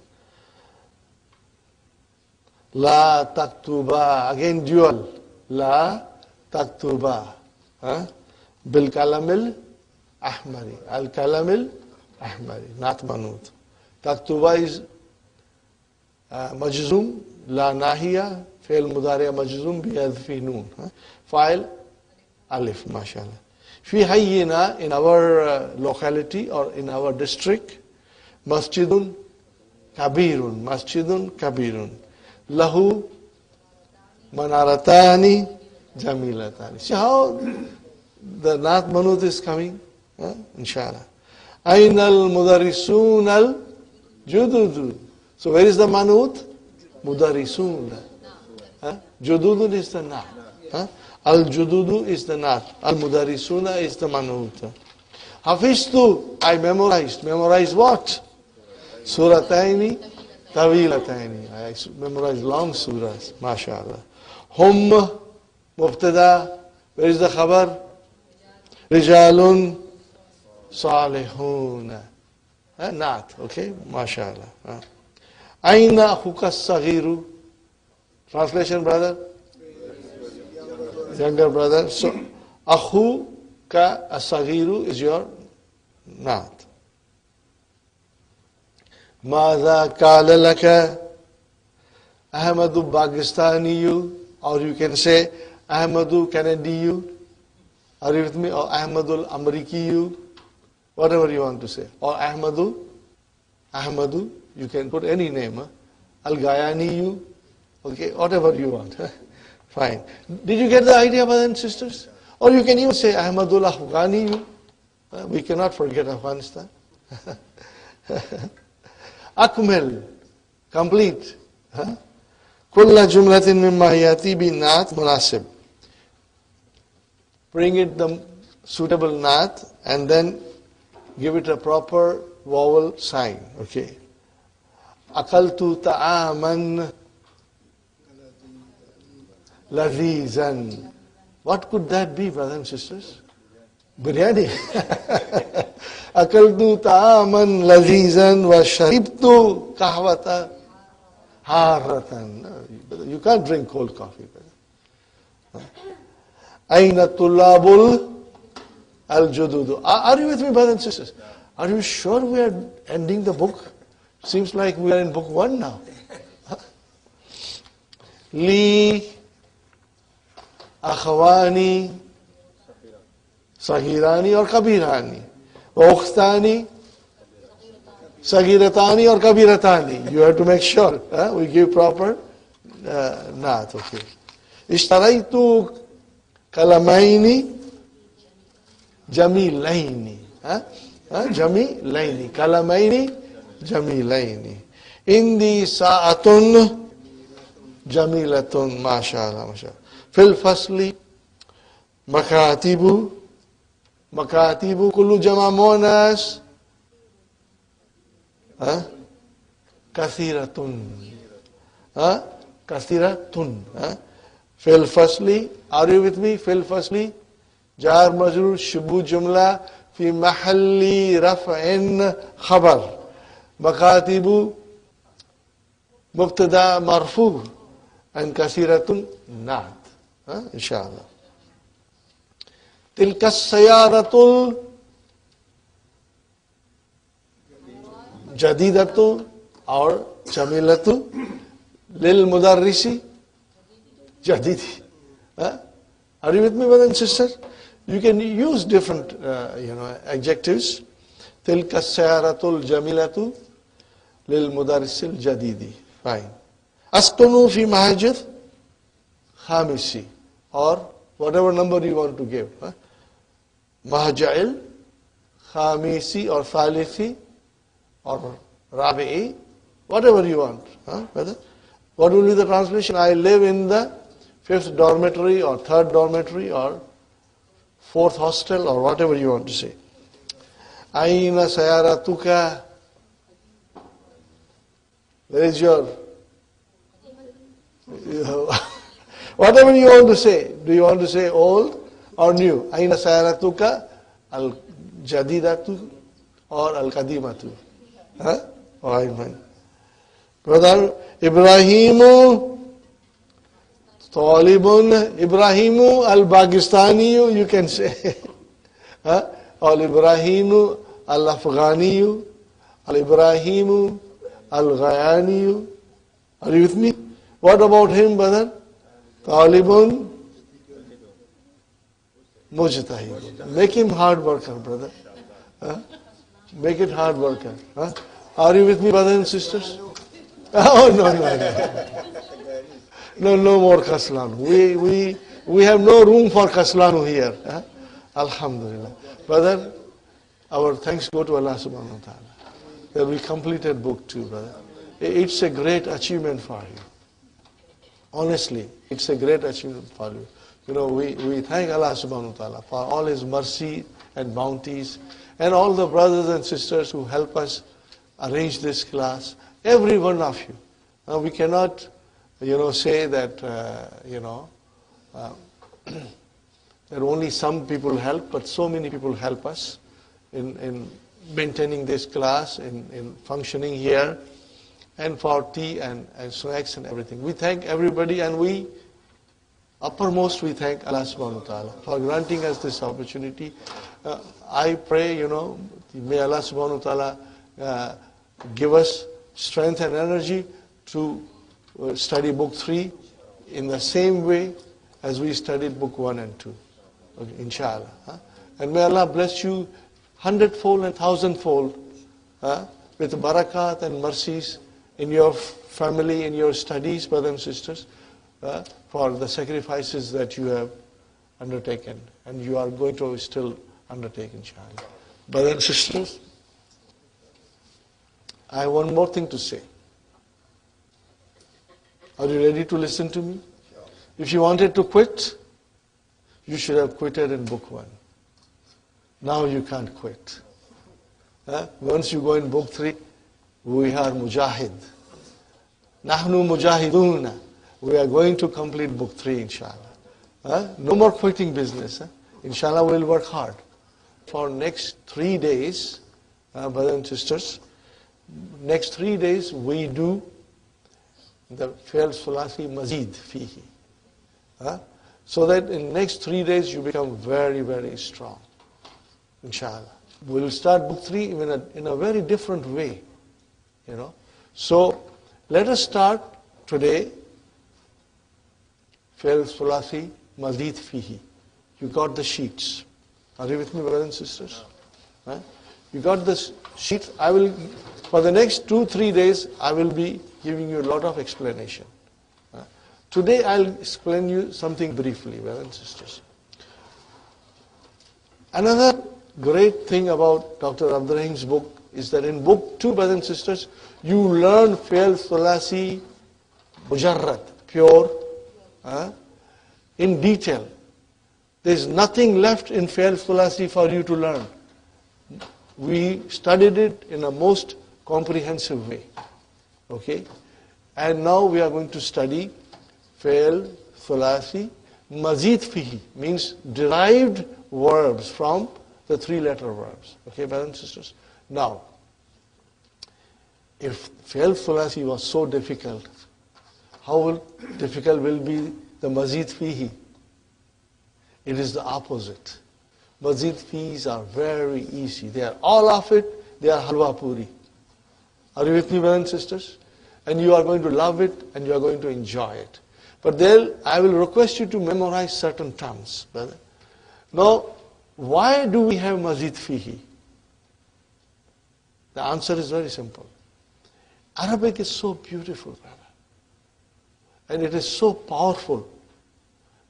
La taktuba. Again dual. La taktuba. Bil kalamil ahmari. Al kalamil ahmari. Naat Manut. Taktuba is majzum. La nahiya. Fail mudariya majzum. Biyadfi noon. File alif. MashaAllah. Fi hayyina, in our locality or in our district, masjidun kabirun. Masjidun kabirun. Lahu manaratani jamilatani. See how the Naat Manut is coming? Inshallah. Ainal mudarisun al jududu. So where is the Manut? Mudarisun. Jududun is the Naat. Al jududu is the Naat. Al mudarisuna is the Manut. Hafiztu, I memorized. Memorized what? Surataini Tawilataini. I memorized long surahs. MashaAllah. Hum mubtada. Where is the khabar? Rijalun salihun. Naat. Okay? MashaAllah. Aina akhuka saghiru. Translation, brother? Younger brother. So, akhuka as-saghiru is your naat. Mada kala laka Ahmadu Pakistaniyu, or you can say Ahmadu Canadiyu. Are you with me? Or Ahmadul Amrikiyu, whatever you want to say. Or Ahmadu, you can put any name. Al Gayaniyu, Okay, whatever you want. Fine. Did you get the idea, brothers and sisters? Or you can even say Ahmadul Afghani. We cannot forget Afghanistan. Akmal, complete. Kulla jumlatin mimma yati bi naat munasib. Bring it the suitable naat and then give it a proper vowel sign. Okay. Akaltu ta'aman lazizan. What could that be, brothers and sisters? Biryani. Akaltu ta'aman lazizan wa sharibtu kahwata haratan. You can't drink cold coffee. Aina tullabul al-jududu. Are you with me, brothers and sisters? Are you sure we are ending the book? Seems like we are in book 1 now. Li akhwani sagirani or kabirani. Ukhtani sagiratani or kabiratani. You have to make sure we give proper naat. Okay. Ishtaraitu kalamaini jamilaini. Jamilaini. Kalamaini jamilaini. Indi sa'atun jamilatun. MashaAllah, MashaAllah. Fil fasli makatibu. Makatibu kullu jama monas. Kathiratun. Kathiratun. Fil fasli. Are you with me? Fil fasli. Jar majrur shubu jumla fi mahalli raf'in khabar. Makatibu mubtada marfu and kathiratun naat. Inshallah. Tilka sayaratul jadidatu or jamilatu lil mudarrisi jadidi. Are you with me, brothers and sisters? You can use different adjectives. Tilka sayaratul jamilatu lil mudarrisil jadidi. Fine. Askunu fi mahajid khamisi, or whatever number you want to give. Mahaja'il, khamisi or thalisi or rabi'i, whatever you want. What will be the translation? I live in the 5th dormitory or 3rd dormitory or 4th hostel or whatever you want to say. Aina sayaratuka. Where is your... Whatever you want to say. Do you want to say old or new? Aina sayaratuka al-jadidatu or al-kadimatu. Alright, fine. Brother Ibrahimu Talibun Ibrahimu al-Bagistaniyu, you can say. Al-Ibrahimu al-Afghaniyu, al-Ibrahimu al-Ghayaniyu. Are you with me? What about him, brother? Talibun Mujtahid. Make him hard worker, brother. Make it hard worker. Are you with me, brothers and sisters? Oh, no. No more Kaslanu. We have no room for Kaslanu here. Alhamdulillah. Brother, our thanks go to Allah subhanahu wa ta'ala that we completed book 2, brother. It's a great achievement for you. Honestly, it's a great achievement for you. We thank Allah subhanahu wa ta'ala for all His mercy and bounties, and all the brothers and sisters who help us arrange this class. Every one of you. We cannot, say that, that only some people help, but so many people help us in maintaining this class, in functioning here, and for tea and snacks and everything. We thank everybody, and we thank Allah subhanahu wa ta'ala for granting us this opportunity. I pray, may Allah subhanahu wa ta'ala give us strength and energy to study book 3 in the same way as we studied book 1 and 2. Okay, inshallah. And may Allah bless you 100-fold and 1,000-fold with barakat and mercies in your family, in your studies, brothers and sisters, for the sacrifices that you have undertaken and you are going to still undertake, inshallah. Brothers and sisters, I have one more thing to say. Are you ready to listen to me? If you wanted to quit, you should have quitted in book 1. Now you can't quit. Once you go in book 3, we are mujahid. Nahnu mujahiduna. We are going to complete book 3, inshallah. No more quitting business. Inshallah, we'll work hard. For next 3 days, brothers and sisters, next 3 days we do the Fi'l Thulathi Mazid Fihi. So that in next 3 days you become very, very strong. Inshallah. We'll start book 3 in a very different way. So let us start today Fi'l Thulathi Mazid Fihi. You got the sheets. Are you with me, brothers and sisters? You got the sheets. For the next 2-3 days, I will be giving you a lot of explanation. Today, I'll explain you something briefly, brothers and sisters. Another great thing about Dr. Abdurrahim's book is that in book 2, brothers and sisters, you learn Fi'l Thulathi Mujarrad, pure, in detail. There's nothing left in Fi'l Thulathi for you to learn. We studied it in a most comprehensive way. Okay? And now we are going to study Fi'l Thulathi Mazid Fihi, means derived verbs from the 3-letter verbs. Okay, brothers and sisters? Now, if Fi'l Thulathi was so difficult, how difficult will be the Mazid Fihi? It is the opposite. Mazid Fihis are very easy. They are all of it, they are halwa puri. Are you with me, brothers and sisters? And you are going to love it and you are going to enjoy it. But then I will request you to memorize certain terms, brother. Now, why do we have Mazid Fihi? The answer is very simple. Arabic is so beautiful, brother. And it is so powerful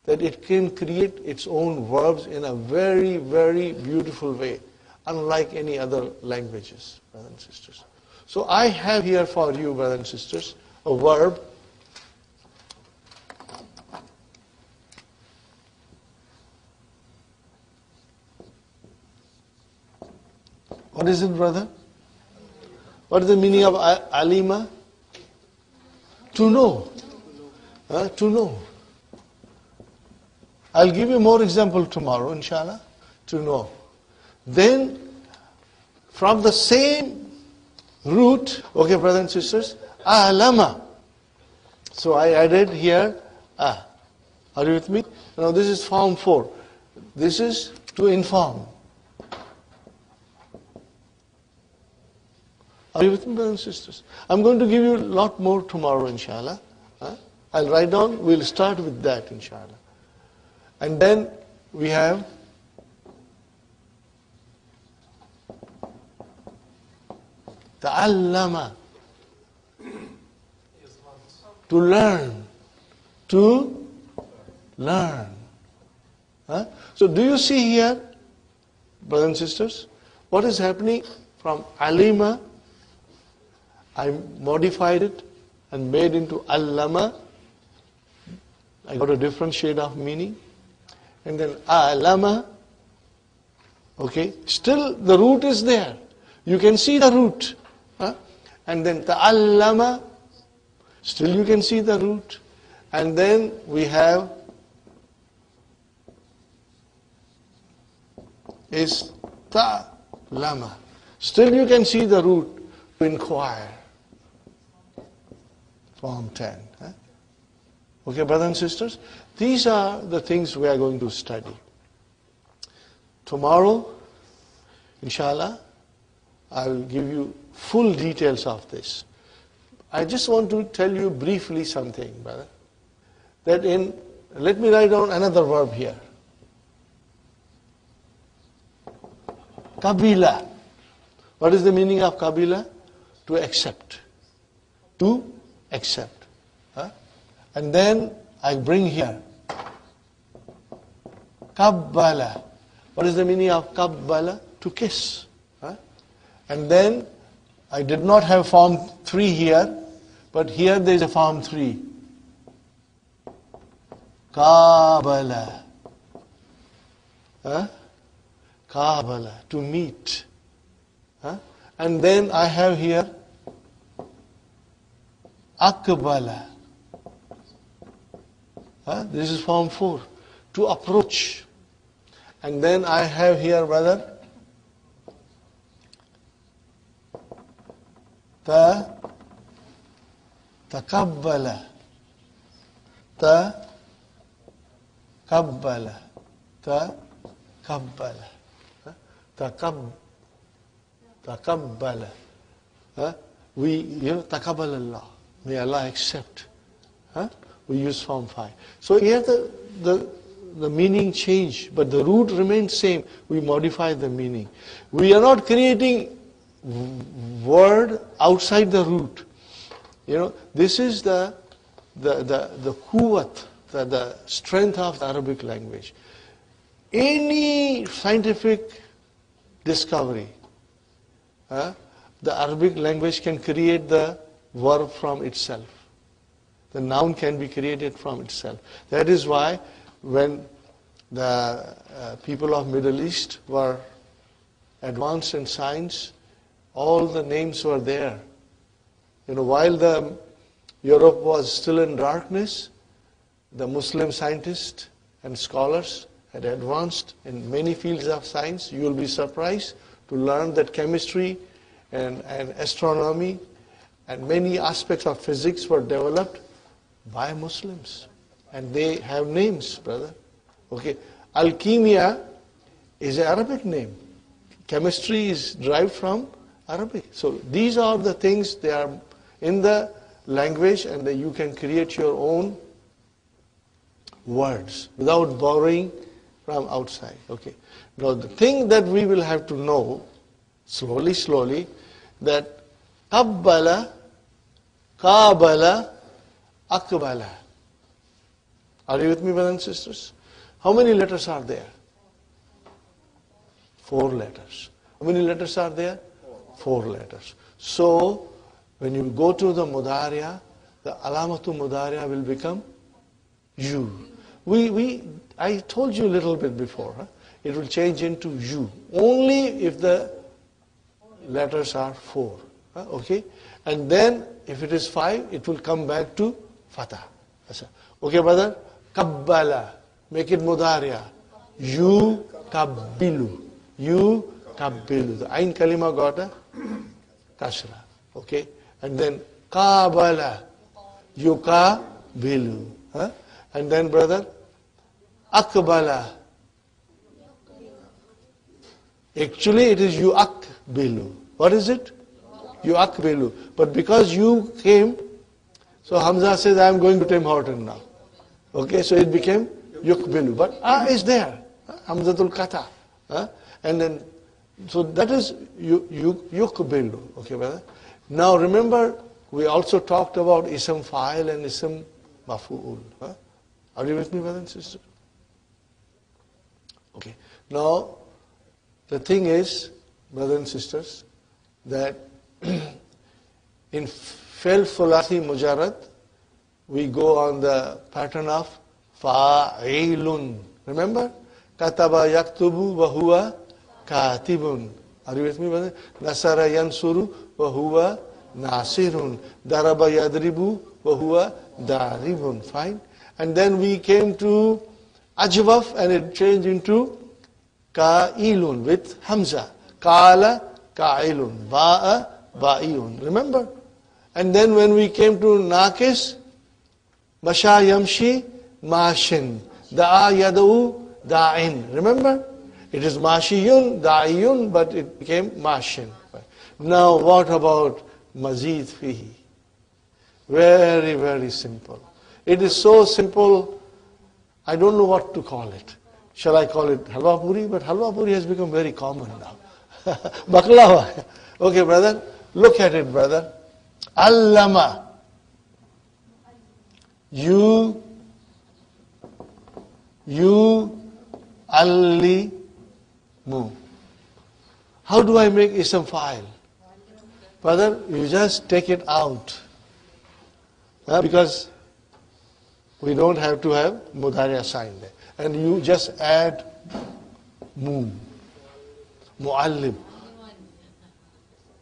that it can create its own verbs in a very, very beautiful way, unlike any other languages, brothers and sisters. So I have here for you, brothers and sisters, a verb. What is it, brother? What is the meaning of alima? To know. To know. I'll give you more example tomorrow, inshallah, to know. Then, from the same root, okay, brothers and sisters, alama. So I added here, Are you with me? Now this is form 4. This is to inform. Are you with me, brothers and sisters? I'm going to give you a lot more tomorrow, inshallah. I'll write down, we'll start with that, inshallah. And then we have ta'allama, to learn, to learn. So do you see here, brothers and sisters, what is happening from alima? I modified it and made into allama. I got a different shade of meaning. And then alama, okay, still the root is there. You can see the root. And then ta'allama, still you can see the root. And then we have is ta'lama. Still you can see the root, to inquire. Form 10. Okay, brothers and sisters, these are the things we are going to study. Tomorrow, inshallah, I will give you full details of this. I just want to tell you briefly something, brother. Let me write down another verb here. Kabila. What is the meaning of kabila? To accept. to accept. And then I bring here Qabbala. What is the meaning of Qabbala? To kiss. And then I did not have form 3 here, but here there is a form 3. Qabbala. Qabbala, to meet. And then I have here Aqbala. This is form 4, to approach. And then I have here, brother, Taqabbala. Taqabbala. Taqabbala. Taqabbala. Taqabbal Allah. May Allah accept. We use form 5. So here the meaning changed, but the root remains same. We modify the meaning. We are not creating word outside the root. This is the quwwat, the strength of the Arabic language. Any scientific discovery, the Arabic language can create the verb from itself. The noun can be created from itself. That is why when the people of Middle East were advanced in science, all the names were there. While the Europe was still in darkness, the Muslim scientists and scholars had advanced in many fields of science. You will be surprised to learn that chemistry and astronomy and many aspects of physics were developed by Muslims. And they have names, brother. Okay. Alchemia is an Arabic name. Chemistry is derived from Arabic. So these are the things, they are in the language, and you can create your own words without borrowing from outside. Okay. Now the thing that we will have to know slowly, that Qabbala, Qabbala, Aqbala. Are you with me, brothers and sisters? How many letters are there? 4 letters. How many letters are there? 4 letters. So when you go to the Mudariya, the Alamatu Mudariya will become you. I told you a little bit before. It will change into you only if the letters are 4. Okay? And then if it is 5, it will come back to Fatah. Okay, brother? Qabbala. Make it Mudariya. You kabbilu. You kabbilu. The Ain Kalima got a Kasra. Okay? And then Qabbala. You kabbilu. And then, brother, Aqbala. Actually, it is you akbilu. What is it? You akbilu. But because you came, so Hamza says, I am going to Tim Horton now. Okay, so it became yukbilu. But is there. Hamzatul Kata. And then, so that is yukbilu. Okay, brother? Now remember, we also talked about ism fa'il and ism mafu'ul. Are you with me, brothers and sisters? Okay. Now, the thing is, brothers and sisters, that in Fi'l Thulathi Mujarrad, we go on the pattern of fa'ilun. Remember? Kataba yaktubu wa huwa katibun. Are you with me, brother? Nasara yansuru wa huwa nasirun. Daraba yadribu wa huwa daribun. Fine. And then we came to Ajwaf, and it changed into Ka'ilun with Hamza. Ka'ala, Ka'ilun. Ba'a, Ba'iyun. Remember? And then when we came to Naqis, Masha Yamshi, Mashin. Da'a Yada'u, Da'in. Remember? It is Mashiyun, Da'iyun, but it became Mashin. Now what about Mazid Fihi? Very, very simple. It is so simple, I don't know what to call it. Shall I call it Halwa Puri? But Halwa Puri has become very common now. Baklava. Okay, brother. Look at it, brother. Allama. You allimu. How do I make ism fa'il? Brother, you just take it out. Because we don't have to have mudari sign there. And you just add mu'allim.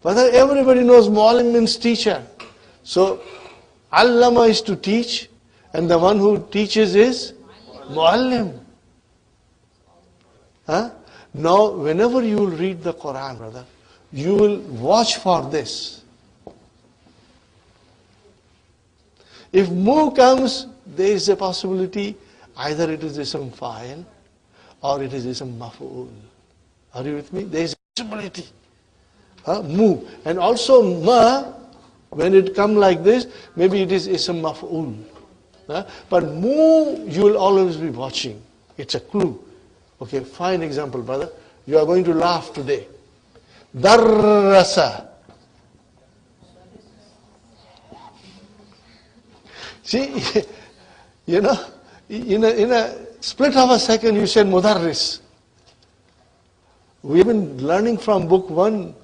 Brother, everybody knows mu'allim means teacher. So, allama is to teach, and the one who teaches is mu'allim. Now, whenever you will read the Qur'an, brother, you will watch for this. If mu comes, there is a possibility either it is ism fa'il or it is ism maf'ul. Are you with me? There is a possibility. Mu. And also ma, when it come like this, maybe it is ism maf'ul. But mu, you will always be watching. It's a clue. Okay, fine example, brother. You are going to laugh today. Darrasa. See, in a split of a second you said mudarris. We have been learning from book 1.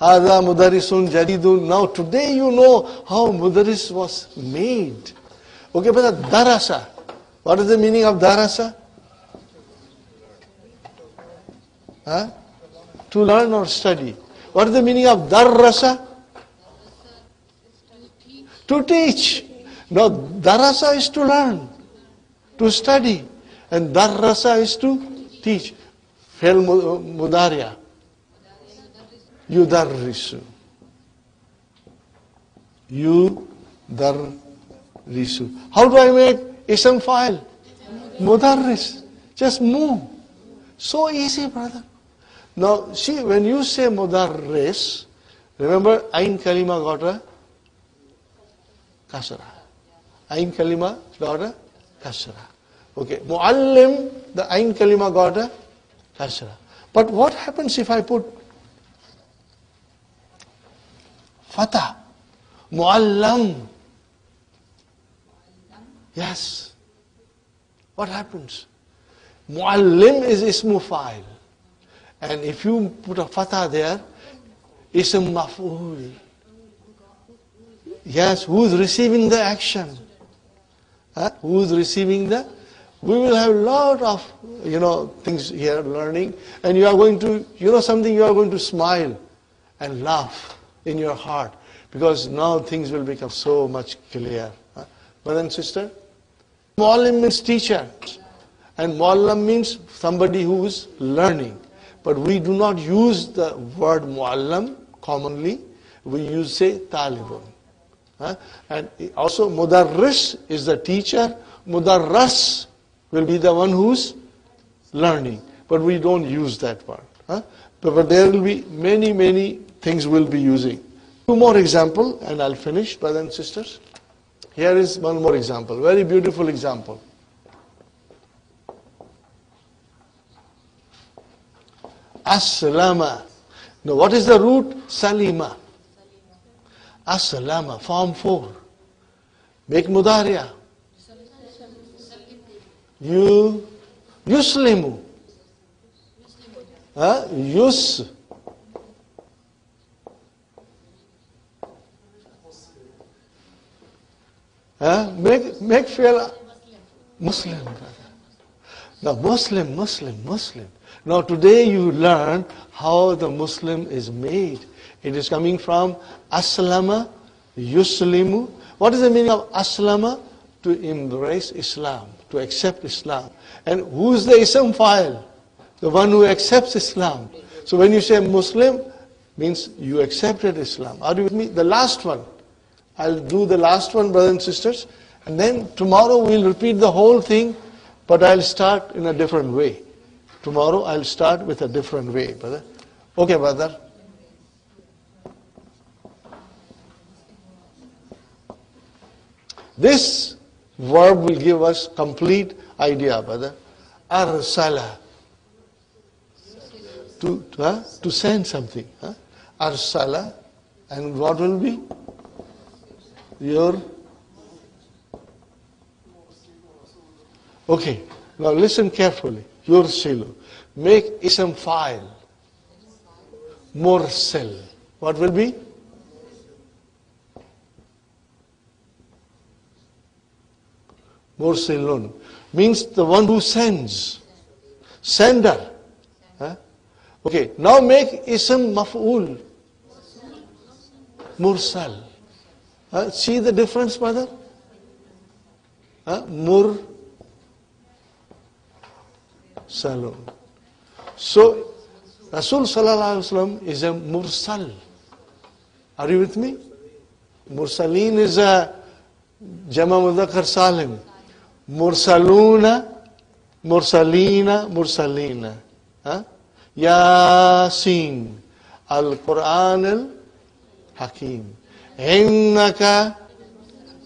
Hada mudarrisun jadidun. Now today you know how mudarris was made. Okay, but darasa. What is the meaning of darasa? To learn or study. What is the meaning of darrasa? To teach. Now, darasa is to learn, to study, and darrasa is to teach. Fail mudaria. Yudarrisu. Yudarrisu. How do I make ism fa'il? Mudarris. Just move. So easy, brother. Now, see, when you say mudarris, remember, ain kalima got a kasra. Ain kalima got a kasra. Okay, muallim, the ain kalima got a kasra. But what happens if I put fatah? Muallam. Yes. What happens? Muallim is ismu fa'il. And if you put a fatah there, ism maf'ul. Yes, who is receiving the action? Who is receiving the? We will have a lot of, things here learning. And you are going to, something, you are going to smile and laugh in your heart. Because now things will become so much clear. Brother and sister, muallim means teacher. And muallam means somebody who is learning. But we do not use the word muallam commonly. We use, say, talibun. And also mudarris is the teacher. Mudarras will be the one who's learning. But we don't use that word. But there will be many things we'll be using. Two more examples and I'll finish, brothers and sisters. Here is one more example. Very beautiful example. Aslama. Now what is the root? Salima. Aslama, form 4. Make mudariya. Yuslimu. Make feel Muslim. Now Muslim. Now today you learn how the Muslim is made. It is coming from Aslama, Yuslimu. What is the meaning of Aslama? To embrace Islam, to accept Islam. And who is the ism fa'il? The one who accepts Islam. So when you say Muslim, means you accepted Islam. Are you with me? The last one. I'll do the last one, brothers and sisters. And then tomorrow we'll repeat the whole thing, but I'll start in a different way. Tomorrow I'll start with a different way, brother. Okay, brother. This verb will give us complete idea, brother. Arsala. To send something. Arsala. And what will be? Your Okay, now listen carefully. Yursilu. Make ism fa'il. Mursil. What will be? Mursilun. Means the one who sends. Sender. Huh? Okay, now make ism maf'ul. Mursal. See the difference, mother? Mursalun. So, Rasul Sallallahu Alaihi Wasallam is a mursal. Are you with me? Mursaleen is a Jama Mudhakkar Salim. Mursaluna, Mursalina, Mursalina. Yasin. Al-Quran al-Hakim. Innaka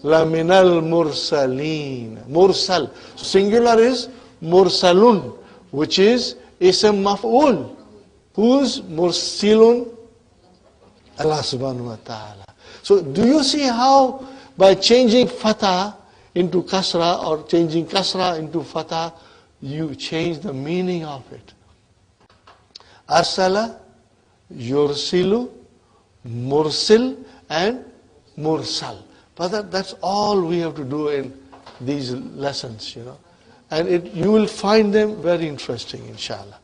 laminal mursaleen. Mursal. Singular is mursalun, which is ism maf'ul. Who's mursilun? Allah subhanahu wa ta'ala. So do you see how by changing fatah into kasra or changing kasra into fatah, you change the meaning of it? Arsala, yursilu, mursil, and mursal. But that's all we have to do in these lessons, And you will find them very interesting, inshallah.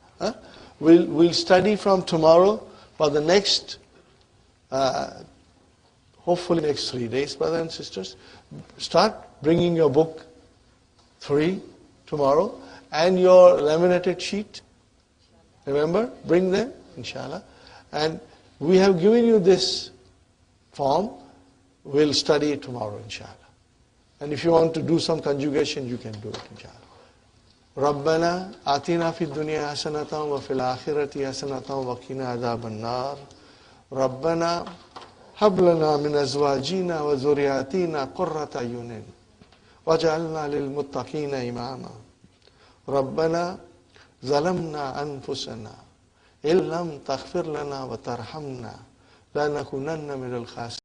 We'll study from tomorrow for the next, hopefully next 3 days, brothers and sisters. Start bringing your book 3 tomorrow and your laminated sheet. Remember, bring them, inshallah. And we have given you this form. We'll study it tomorrow, inshallah. And if you want to do some conjugation, you can do it, inshallah. ربنا آتنا في الدنيا حسنة وفي الآخرة حسنة وقنا عذاب النار ربنا هب لنا من أزواجنا وذرياتنا قرة أعين واجعلنا للمتقين إماما ربنا ظلمنا أنفسنا إن لم تغفر لنا وترحمنا لنكونن من الخاسرين